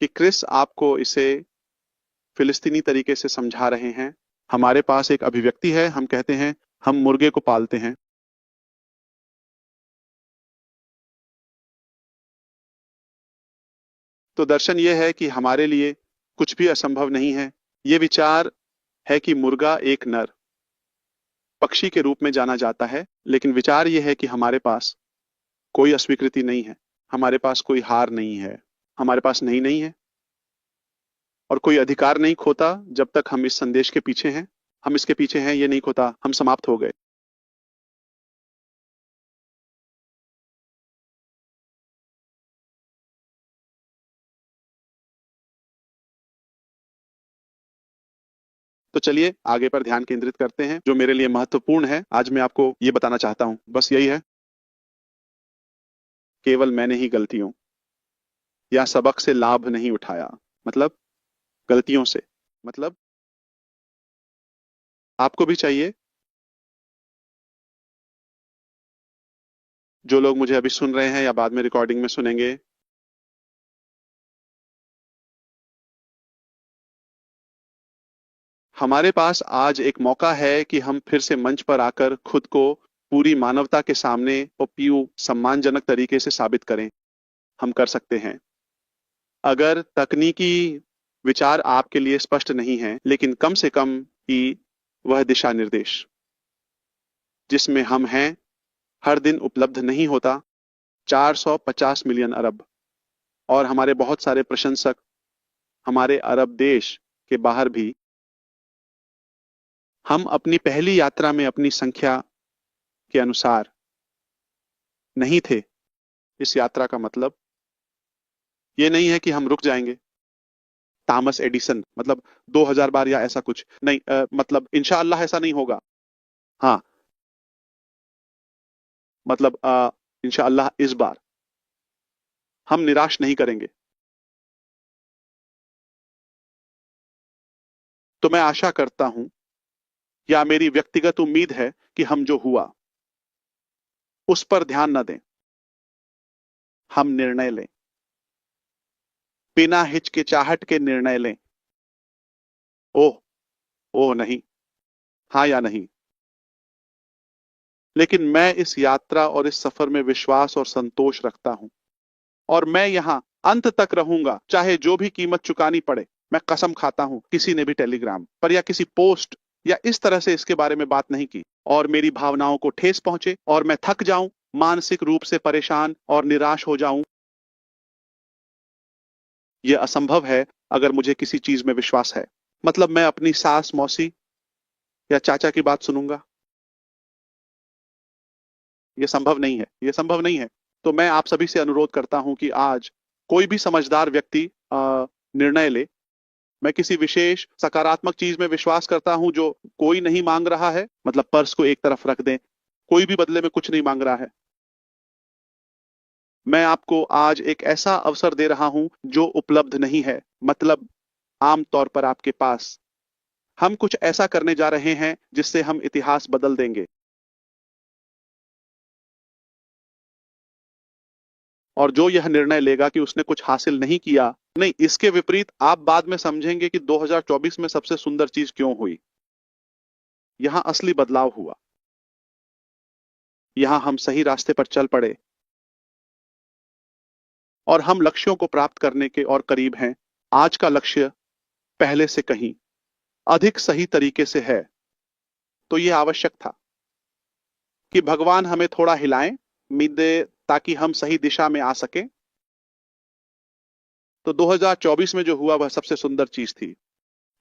कि क्रिस आपको इसे फिलिस्तीनी तरीके से समझा रहे हैं। हमारे पास एक अभिव्यक्ति है, हम कहते हैं हम मुर्गे को पालते हैं। तो दर्शन यह है कि हमारे लिए कुछ भी असंभव नहीं है। ये विचार है कि मुर्गा एक नर पक्षी के रूप में जाना जाता है, लेकिन विचार यह है कि हमारे पास कोई अस्वीकृति नहीं है, हमारे पास कोई हार नहीं है, हमारे पास नहीं नहीं है, और कोई अधिकार नहीं खोता जब तक हम इस संदेश के पीछे हैं। हम इसके पीछे हैं, ये नहीं खोता, हम समाप्त हो गए। तो चलिए आगे पर ध्यान केंद्रित करते हैं। जो मेरे लिए महत्वपूर्ण है, आज मैं आपको ये बताना चाहता हूं, बस यही है। केवल मैंने ही गलतियों या सबक से लाभ नहीं उठाया। मतलब गलतियों से, मतलब आपको भी चाहिए। जो लोग मुझे अभी सुन रहे हैं या बाद में रिकॉर्डिंग में सुनेंगे, हमारे पास आज एक मौका है कि हम फिर से मंच पर आकर खुद को पूरी मानवता के सामने उपयुक्त, सम्मानजनक तरीके से साबित करें। हम कर सकते हैं। अगर तकनीकी विचार आपके लिए स्पष्ट नहीं है, लेकिन कम से कम की वह दिशा निर्देश जिसमें हम हैं हर दिन उपलब्ध नहीं होता। 450 मिलियन अरब और हमारे बहुत सारे प्रशंसक हमारे अरब देश के बाहर भी। हम अपनी पहली यात्रा में अपनी संख्या के अनुसार नहीं थे। इस यात्रा का मतलब ये नहीं है कि हम रुक जाएंगे। थॉमस एडिसन, मतलब 2000 बार या ऐसा कुछ नहीं, मतलब इंशाअल्लाह ऐसा नहीं होगा। हाँ, मतलब इंशाअल्लाह इस बार हम निराश नहीं करेंगे। तो मैं आशा करता हूं या मेरी व्यक्तिगत उम्मीद है कि हम जो हुआ उस पर ध्यान न दें। हम निर्णय लें, बिना हिचकिचाहट के निर्णय लें। ओह, ओह नहीं, हाँ या नहीं। लेकिन मैं इस यात्रा और इस सफर में विश्वास और संतोष रखता हूं, और मैं यहां अंत तक रहूंगा, चाहे जो भी कीमत चुकानी पड़े। मैं कसम खाता हूं, किसी ने भी टेलीग्राम पर या किसी पोस्ट या इस तरह से इसके बारे में बात नहीं की और मेरी भावनाओं को ठेस पहुंचे और मैं थक जाऊं, मानसिक रूप से परेशान और निराश हो जाऊं। यह असंभव है अगर मुझे किसी चीज में विश्वास है। मतलब मैं अपनी सास, मौसी या चाचा की बात सुनूंगा? यह संभव नहीं है, यह संभव नहीं है। तो मैं आप सभी से अनुरोध करता हूं कि आज कोई भी समझदार व्यक्ति निर्णय ले। मैं किसी विशेष सकारात्मक चीज में विश्वास करता हूं जो कोई नहीं मांग रहा है। मतलब पर्स को एक तरफ रख दें, कोई भी बदले में कुछ नहीं मांग रहा है। मैं आपको आज एक ऐसा अवसर दे रहा हूं जो उपलब्ध नहीं है। मतलब आमतौर पर आपके पास। हम कुछ ऐसा करने जा रहे हैं जिससे हम इतिहास बदल देंगे। और जो यह निर्णय लेगा कि उसने कुछ हासिल नहीं किया, नहीं, इसके विपरीत आप बाद में समझेंगे कि 2024 में सबसे सुंदर चीज क्यों हुई। यहां असली बदलाव हुआ। यहां हम सही रास्ते पर चल पड़े और हम लक्ष्यों को प्राप्त करने के और करीब हैं। आज का लक्ष्य पहले से कहीं अधिक सही तरीके से है। तो यह आवश्यक था कि भगवान हमें थोड़ा हिलाएं, उम्मीदें, ताकि हम सही दिशा में आ सकें। तो 2024 में जो हुआ वह सबसे सुंदर चीज थी।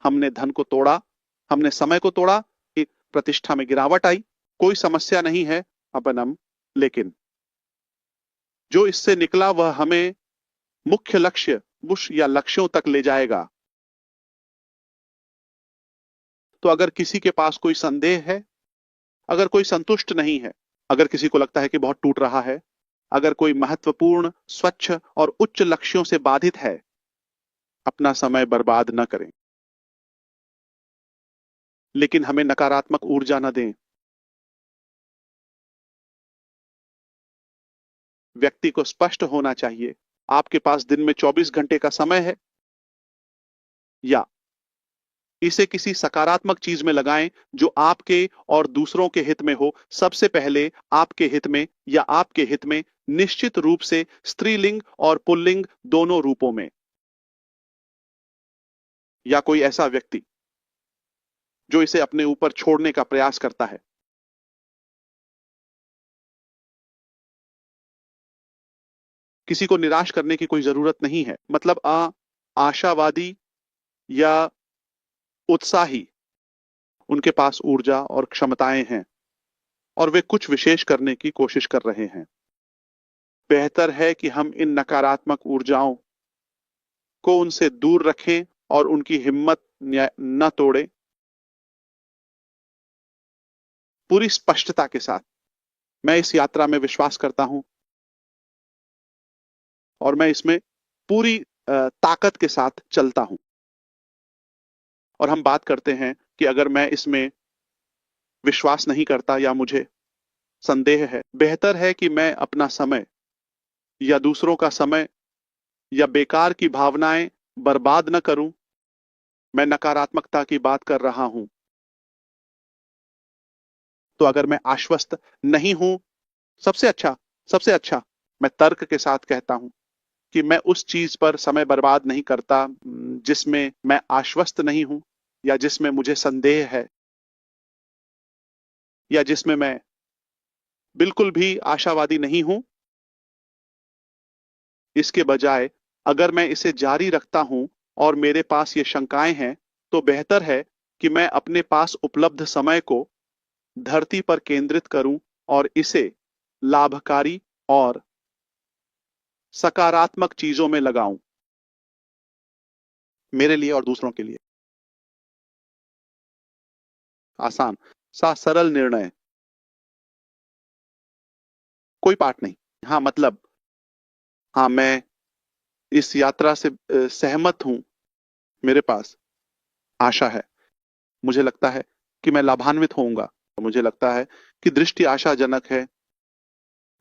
हमने धन को तोड़ा, हमने समय को तोड़ा, एक प्रतिष्ठा में गिरावट आई। कोई समस्या नहीं है अपनम। लेकिन जो इससे निकला वह हमें मुख्य लक्ष्य, बुश या लक्ष्यों तक ले जाएगा। तो अगर किसी के पास कोई संदेह है, अगर कोई संतुष्ट नहीं है, अगर किसी को लगता है कि बहुत टूट रहा है, अगर कोई महत्वपूर्ण, स्वच्छ और उच्च लक्ष्यों से बाधित है, अपना समय बर्बाद न करें। लेकिन हमें नकारात्मक ऊर्जा न दें। व्यक्ति को स्पष्ट होना चाहिए, आपके पास दिन में 24 घंटे का समय है, या इसे किसी सकारात्मक चीज में लगाएं जो आपके और दूसरों के हित में हो। सबसे पहले आपके हित में या आपके हित में, निश्चित रूप से स्त्रीलिंग और पुल्लिंग दोनों रूपों में। या कोई ऐसा व्यक्ति जो इसे अपने ऊपर छोड़ने का प्रयास करता है। किसी को निराश करने की कोई जरूरत नहीं है। मतलब आशावादी या उत्साही, उनके पास ऊर्जा और क्षमताएं हैं और वे कुछ विशेष करने की कोशिश कर रहे हैं। बेहतर है कि हम इन नकारात्मक ऊर्जाओं को उनसे दूर रखें और उनकी हिम्मत न तोड़ें। पूरी स्पष्टता के साथ मैं इस यात्रा में विश्वास करता हूं और मैं इसमें पूरी ताकत के साथ चलता हूं। और हम बात करते हैं कि अगर मैं इसमें विश्वास नहीं करता या मुझे संदेह है, बेहतर है कि मैं अपना समय या दूसरों का समय या बेकार की भावनाएं बर्बाद न करूं। मैं नकारात्मकता की बात कर रहा हूं। तो अगर मैं आश्वस्त नहीं हूं, सबसे अच्छा, सबसे अच्छा, मैं तर्क के साथ कहता हूं कि मैं उस चीज पर समय बर्बाद नहीं करता जिसमें मैं आश्वस्त नहीं हूं, या जिसमें मुझे संदेह है, या जिसमें मैं बिल्कुल भी आशावादी नहीं हूं। इसके बजाय अगर मैं इसे जारी रखता हूं और मेरे पास ये शंकाएं हैं, तो बेहतर है कि मैं अपने पास उपलब्ध समय को धरती पर केंद्रित करूं और इसे लाभकारी और सकारात्मक चीजों में लगाऊं, मेरे लिए और दूसरों के लिए। आसान सा सरल निर्णय, कोई पाठ नहीं। हाँ, मतलब हाँ, मैं इस यात्रा से सहमत हूं। मेरे पास आशा है। मुझे लगता है कि मैं लाभान्वित होऊंगा। मुझे लगता है कि दृष्टि आशाजनक है,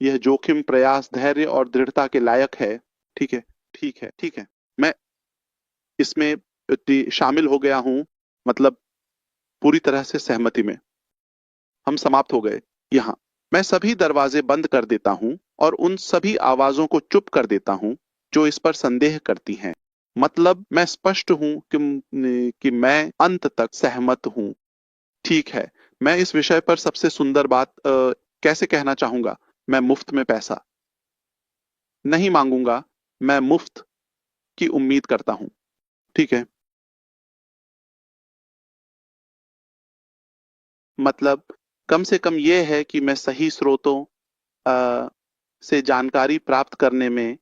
यह जोखिम, प्रयास, धैर्य और दृढ़ता के लायक है। ठीक है, ठीक है, ठीक है, मैं इसमें शामिल हो गया हूं, मतलब पूरी तरह से सहमति में। हम समाप्त हो गए यहाँ। मैं सभी दरवाजे बंद कर देता हूं और उन सभी आवाजों को चुप कर देता हूं जो इस पर संदेह करती हैं। मतलब मैं स्पष्ट हूं कि मैं अंत तक सहमत हूं। ठीक है, मैं इस विषय पर सबसे सुंदर बात कैसे कहना चाहूंगा। मैं मुफ्त में पैसा नहीं मांगूंगा, मैं मुफ्त की उम्मीद करता हूं। ठीक है, मतलब कम से कम यह है कि मैं सही स्रोतों से जानकारी प्राप्त करने में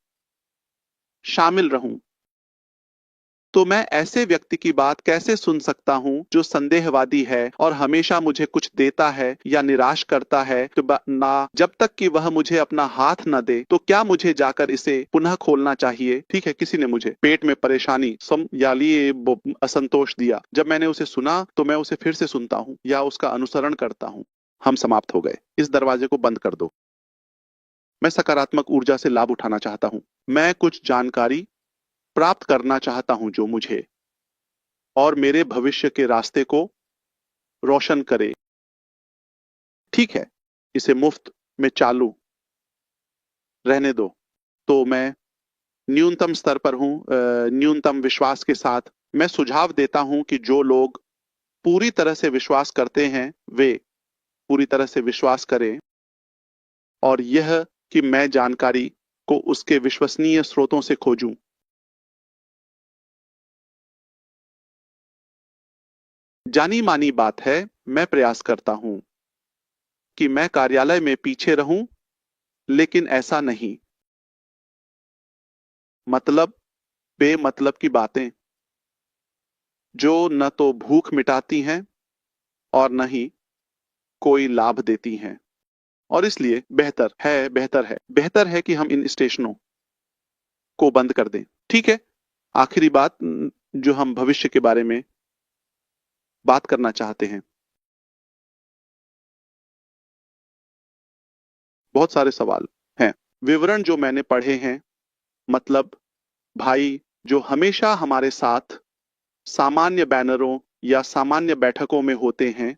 शामिल रहूं। तो मैं ऐसे व्यक्ति की बात कैसे सुन सकता हूं जो संदेहवादी है और हमेशा मुझे कुछ देता है या निराश करता है, तो ना जब तक कि वह मुझे अपना हाथ न दे, तो क्या मुझे जाकर इसे पुनः खोलना चाहिए। ठीक है, किसी ने मुझे पेट में परेशानी या लिए असंतोष दिया, जब मैंने उसे सुना तो मैं उसे फिर से सुनता हूं या उसका अनुसरण करता हूं। हम समाप्त हो गए, इस दरवाजे को बंद कर दो। मैं सकारात्मक ऊर्जा से लाभ उठाना चाहता हूं। मैं कुछ जानकारी प्राप्त करना चाहता हूं जो मुझे और मेरे भविष्य के रास्ते को रोशन करे। ठीक है, इसे मुफ्त में चालू रहने दो। तो मैं न्यूनतम स्तर पर हूं, न्यूनतम विश्वास के साथ मैं सुझाव देता हूं कि जो लोग पूरी तरह से विश्वास करते हैं वे पूरी तरह से विश्वास करें, और यह कि मैं जानकारी को उसके विश्वसनीय स्रोतों से खोजूं। जानी मानी बात है, मैं प्रयास करता हूं कि मैं कार्यालय में पीछे रहूं, लेकिन ऐसा नहीं। मतलब बेमतलब की बातें जो न तो भूख मिटाती हैं और न ही कोई लाभ देती हैं। और इसलिए बेहतर है कि हम इन स्टेशनों को बंद कर दें। ठीक है, आखिरी बात जो हम भविष्य के बारे में बात करना चाहते हैं। बहुत सारे सवाल हैं। विवरण जो मैंने पढ़े हैं, मतलब भाई जो हमेशा हमारे साथ सामान्य बैनरों या सामान्य बैठकों में होते हैं,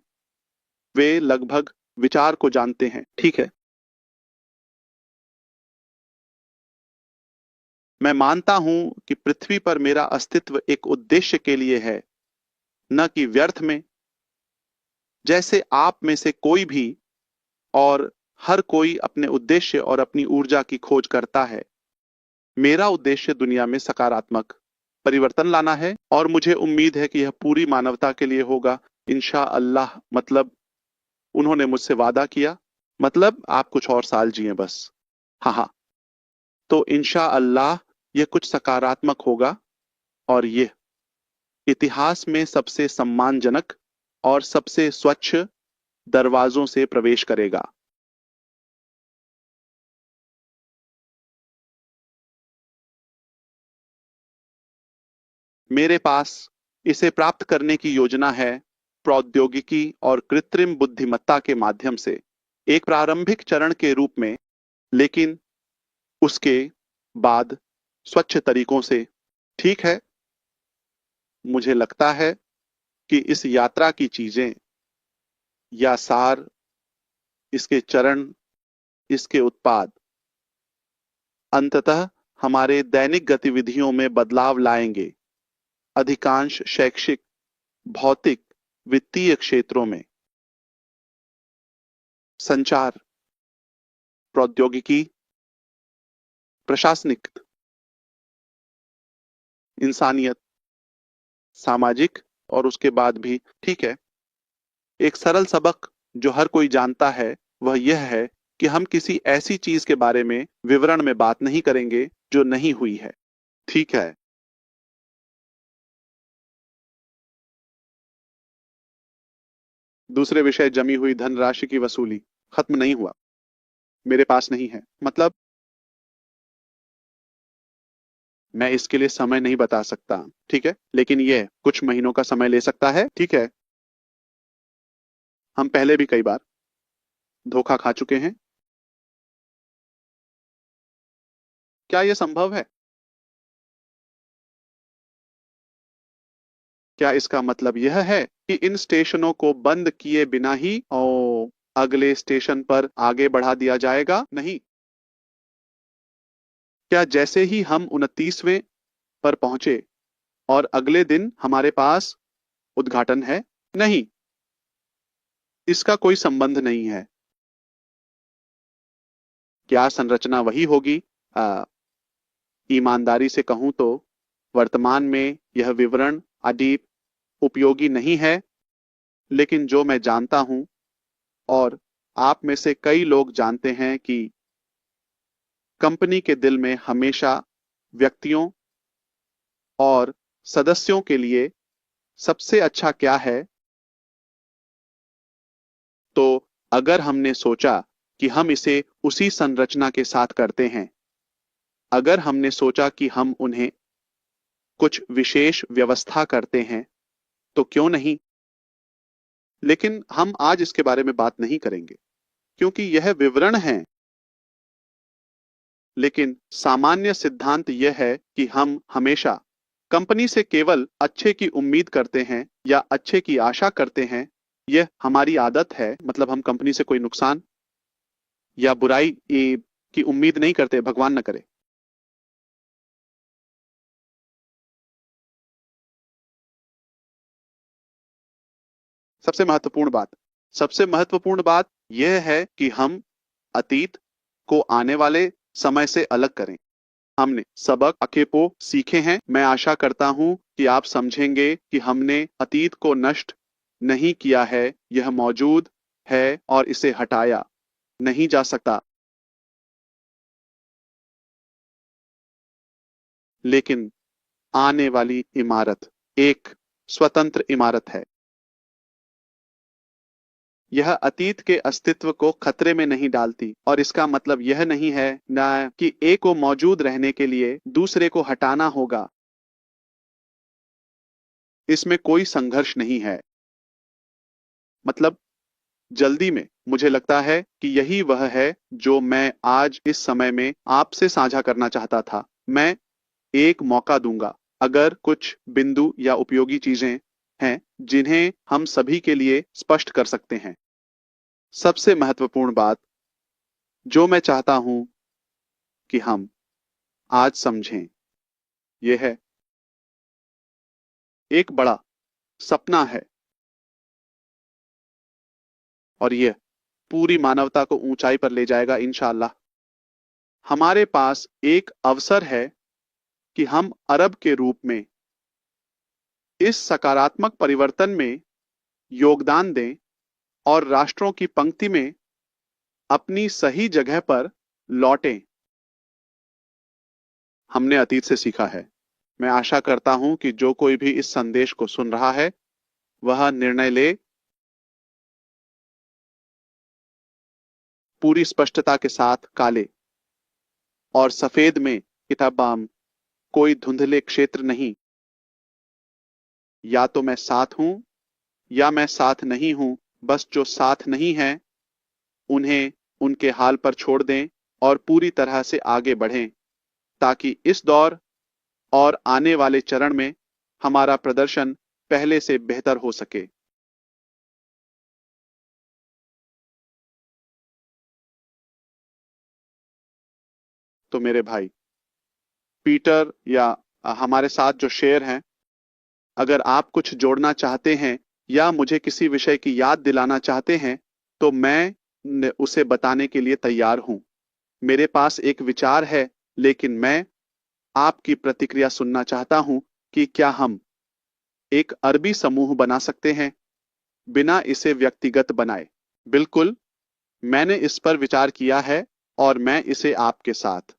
वे लगभग विचार को जानते हैं। ठीक है, मैं मानता हूं कि पृथ्वी पर मेरा अस्तित्व एक उद्देश्य के लिए है, न कि व्यर्थ में। जैसे आप में से कोई भी और हर कोई अपने उद्देश्य और अपनी ऊर्जा की खोज करता है। मेरा उद्देश्य दुनिया में सकारात्मक परिवर्तन लाना है और मुझे उम्मीद है कि यह पूरी मानवता के लिए होगा, इंशा अल्लाह। मतलब उन्होंने मुझसे वादा किया, मतलब आप कुछ और साल जिए बस। हाँ हाँ, तो इंशा अल्लाह यह कुछ सकारात्मक होगा और यह इतिहास में सबसे सम्मानजनक और सबसे स्वच्छ दरवाजों से प्रवेश करेगा। मेरे पास इसे प्राप्त करने की योजना है, प्रौद्योगिकी और कृत्रिम बुद्धिमत्ता के माध्यम से, एक प्रारंभिक चरण के रूप में, लेकिन उसके बाद स्वच्छ तरीकों से। ठीक है, मुझे लगता है कि इस यात्रा की चीजें या सार, इसके चरण, इसके उत्पाद अंततः हमारे दैनिक गतिविधियों में बदलाव लाएंगे, अधिकांश शैक्षिक, भौतिक, वित्तीय क्षेत्रों में। संचार, प्रौद्योगिकी, प्रशासनिक, इंसानियत, सामाजिक, और उसके बाद भी। ठीक है, एक सरल सबक जो हर कोई जानता है वह यह है कि हम किसी ऐसी चीज के बारे में विवरण में बात नहीं करेंगे जो नहीं हुई है। ठीक है, दूसरे विषय, जमी हुई धनराशि की वसूली खत्म नहीं हुआ, मेरे पास नहीं है। मतलब मैं इसके लिए समय नहीं बता सकता। ठीक है, लेकिन यह कुछ महीनों का समय ले सकता है। ठीक है, हम पहले भी कई बार धोखा खा चुके हैं। क्या यह संभव है? क्या इसका मतलब यह है कि इन स्टेशनों को बंद किए बिना ही अगले स्टेशन पर आगे बढ़ा दिया जाएगा? नहीं। क्या जैसे ही हम 29वें पर पहुंचे और अगले दिन हमारे पास उद्घाटन है? नहीं, इसका कोई संबंध नहीं है। क्या संरचना वही होगी? ईमानदारी से कहूं तो वर्तमान में यह विवरण अजीब उपयोगी नहीं है, लेकिन जो मैं जानता हूं और आप में से कई लोग जानते हैं कि कंपनी के दिल में हमेशा व्यक्तियों और सदस्यों के लिए सबसे अच्छा क्या है। तो अगर हमने सोचा कि हम इसे उसी संरचना के साथ करते हैं, अगर हमने सोचा कि हम उन्हें कुछ विशेष व्यवस्था करते हैं, तो क्यों नहीं? लेकिन हम आज इसके बारे में बात नहीं करेंगे क्योंकि यह विवरण है। लेकिन सामान्य सिद्धांत यह है कि हम हमेशा कंपनी से केवल अच्छे की उम्मीद करते हैं या अच्छे की आशा करते हैं। यह हमारी आदत है, मतलब हम कंपनी से कोई नुकसान या बुराई की उम्मीद नहीं करते, भगवान न करे। सबसे महत्वपूर्ण बात यह है कि हम अतीत को आने वाले समय से अलग करें। हमने सबक अकेपो सीखे हैं। मैं आशा करता हूं कि आप समझेंगे कि हमने अतीत को नष्ट नहीं किया है, यह मौजूद है और इसे हटाया नहीं जा सकता। लेकिन आने वाली इमारत एक स्वतंत्र इमारत है। यह अतीत के अस्तित्व को खतरे में नहीं डालती और इसका मतलब यह नहीं है न कि एक को मौजूद रहने के लिए दूसरे को हटाना होगा। इसमें कोई संघर्ष नहीं है। मतलब जल्दी में मुझे लगता है कि यही वह है जो मैं आज इस समय में आपसे साझा करना चाहता था। मैं एक मौका दूंगा अगर कुछ बिंदु या उपयोगी चीजें हैं जिन्हें हम सभी के लिए स्पष्ट कर सकते हैं। सबसे महत्वपूर्ण बात जो मैं चाहता हूं कि हम आज समझें यह है, एक बड़ा सपना है और यह पूरी मानवता को ऊंचाई पर ले जाएगा इंशाअल्लाह। हमारे पास एक अवसर है कि हम अरब के रूप में इस सकारात्मक परिवर्तन में योगदान दें और राष्ट्रों की पंक्ति में अपनी सही जगह पर लौटें। हमने अतीत से सीखा है। मैं आशा करता हूं कि जो कोई भी इस संदेश को सुन रहा है वह निर्णय ले, पूरी स्पष्टता के साथ काले और सफेद में किताबाम कोई धुंधले क्षेत्र नहीं। या तो मैं साथ हूं या मैं साथ नहीं हूं। बस जो साथ नहीं है उन्हें उनके हाल पर छोड़ दें और पूरी तरह से आगे बढ़ें ताकि इस दौर और आने वाले चरण में हमारा प्रदर्शन पहले से बेहतर हो सके। तो मेरे भाई पीटर या हमारे साथ जो शेर हैं, अगर आप कुछ जोड़ना चाहते हैं या मुझे किसी विषय की याद दिलाना चाहते हैं तो मैं उसे बताने के लिए तैयार हूं। मेरे पास एक विचार है, लेकिन मैं आपकी प्रतिक्रिया सुनना चाहता हूं कि क्या हम एक अरबी समूह बना सकते हैं बिना इसे व्यक्तिगत बनाए। बिल्कुल, मैंने इस पर विचार किया है और मैं इसे आपके साथ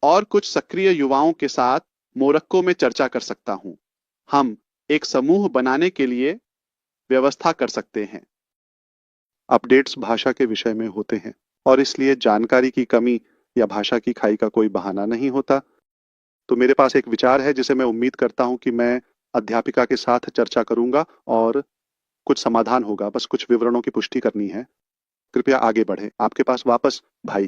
और कुछ सक्रिय युवाओं के साथ मोरक्को में चर्चा कर सकता हूं। हम एक समूह बनाने के लिए व्यवस्था कर सकते हैं। अपडेट्स भाषा के विषय में होते हैं और इसलिए जानकारी की कमी या भाषा की खाई का कोई बहाना नहीं होता। तो मेरे पास एक विचार है जिसे मैं उम्मीद करता हूं कि मैं अध्यापिका के साथ चर्चा करूंगा और कुछ समाधान होगा, बस कुछ विवरणों की पुष्टि करनी है। कृपया आगे बढ़ें। आपके पास वापस भाई।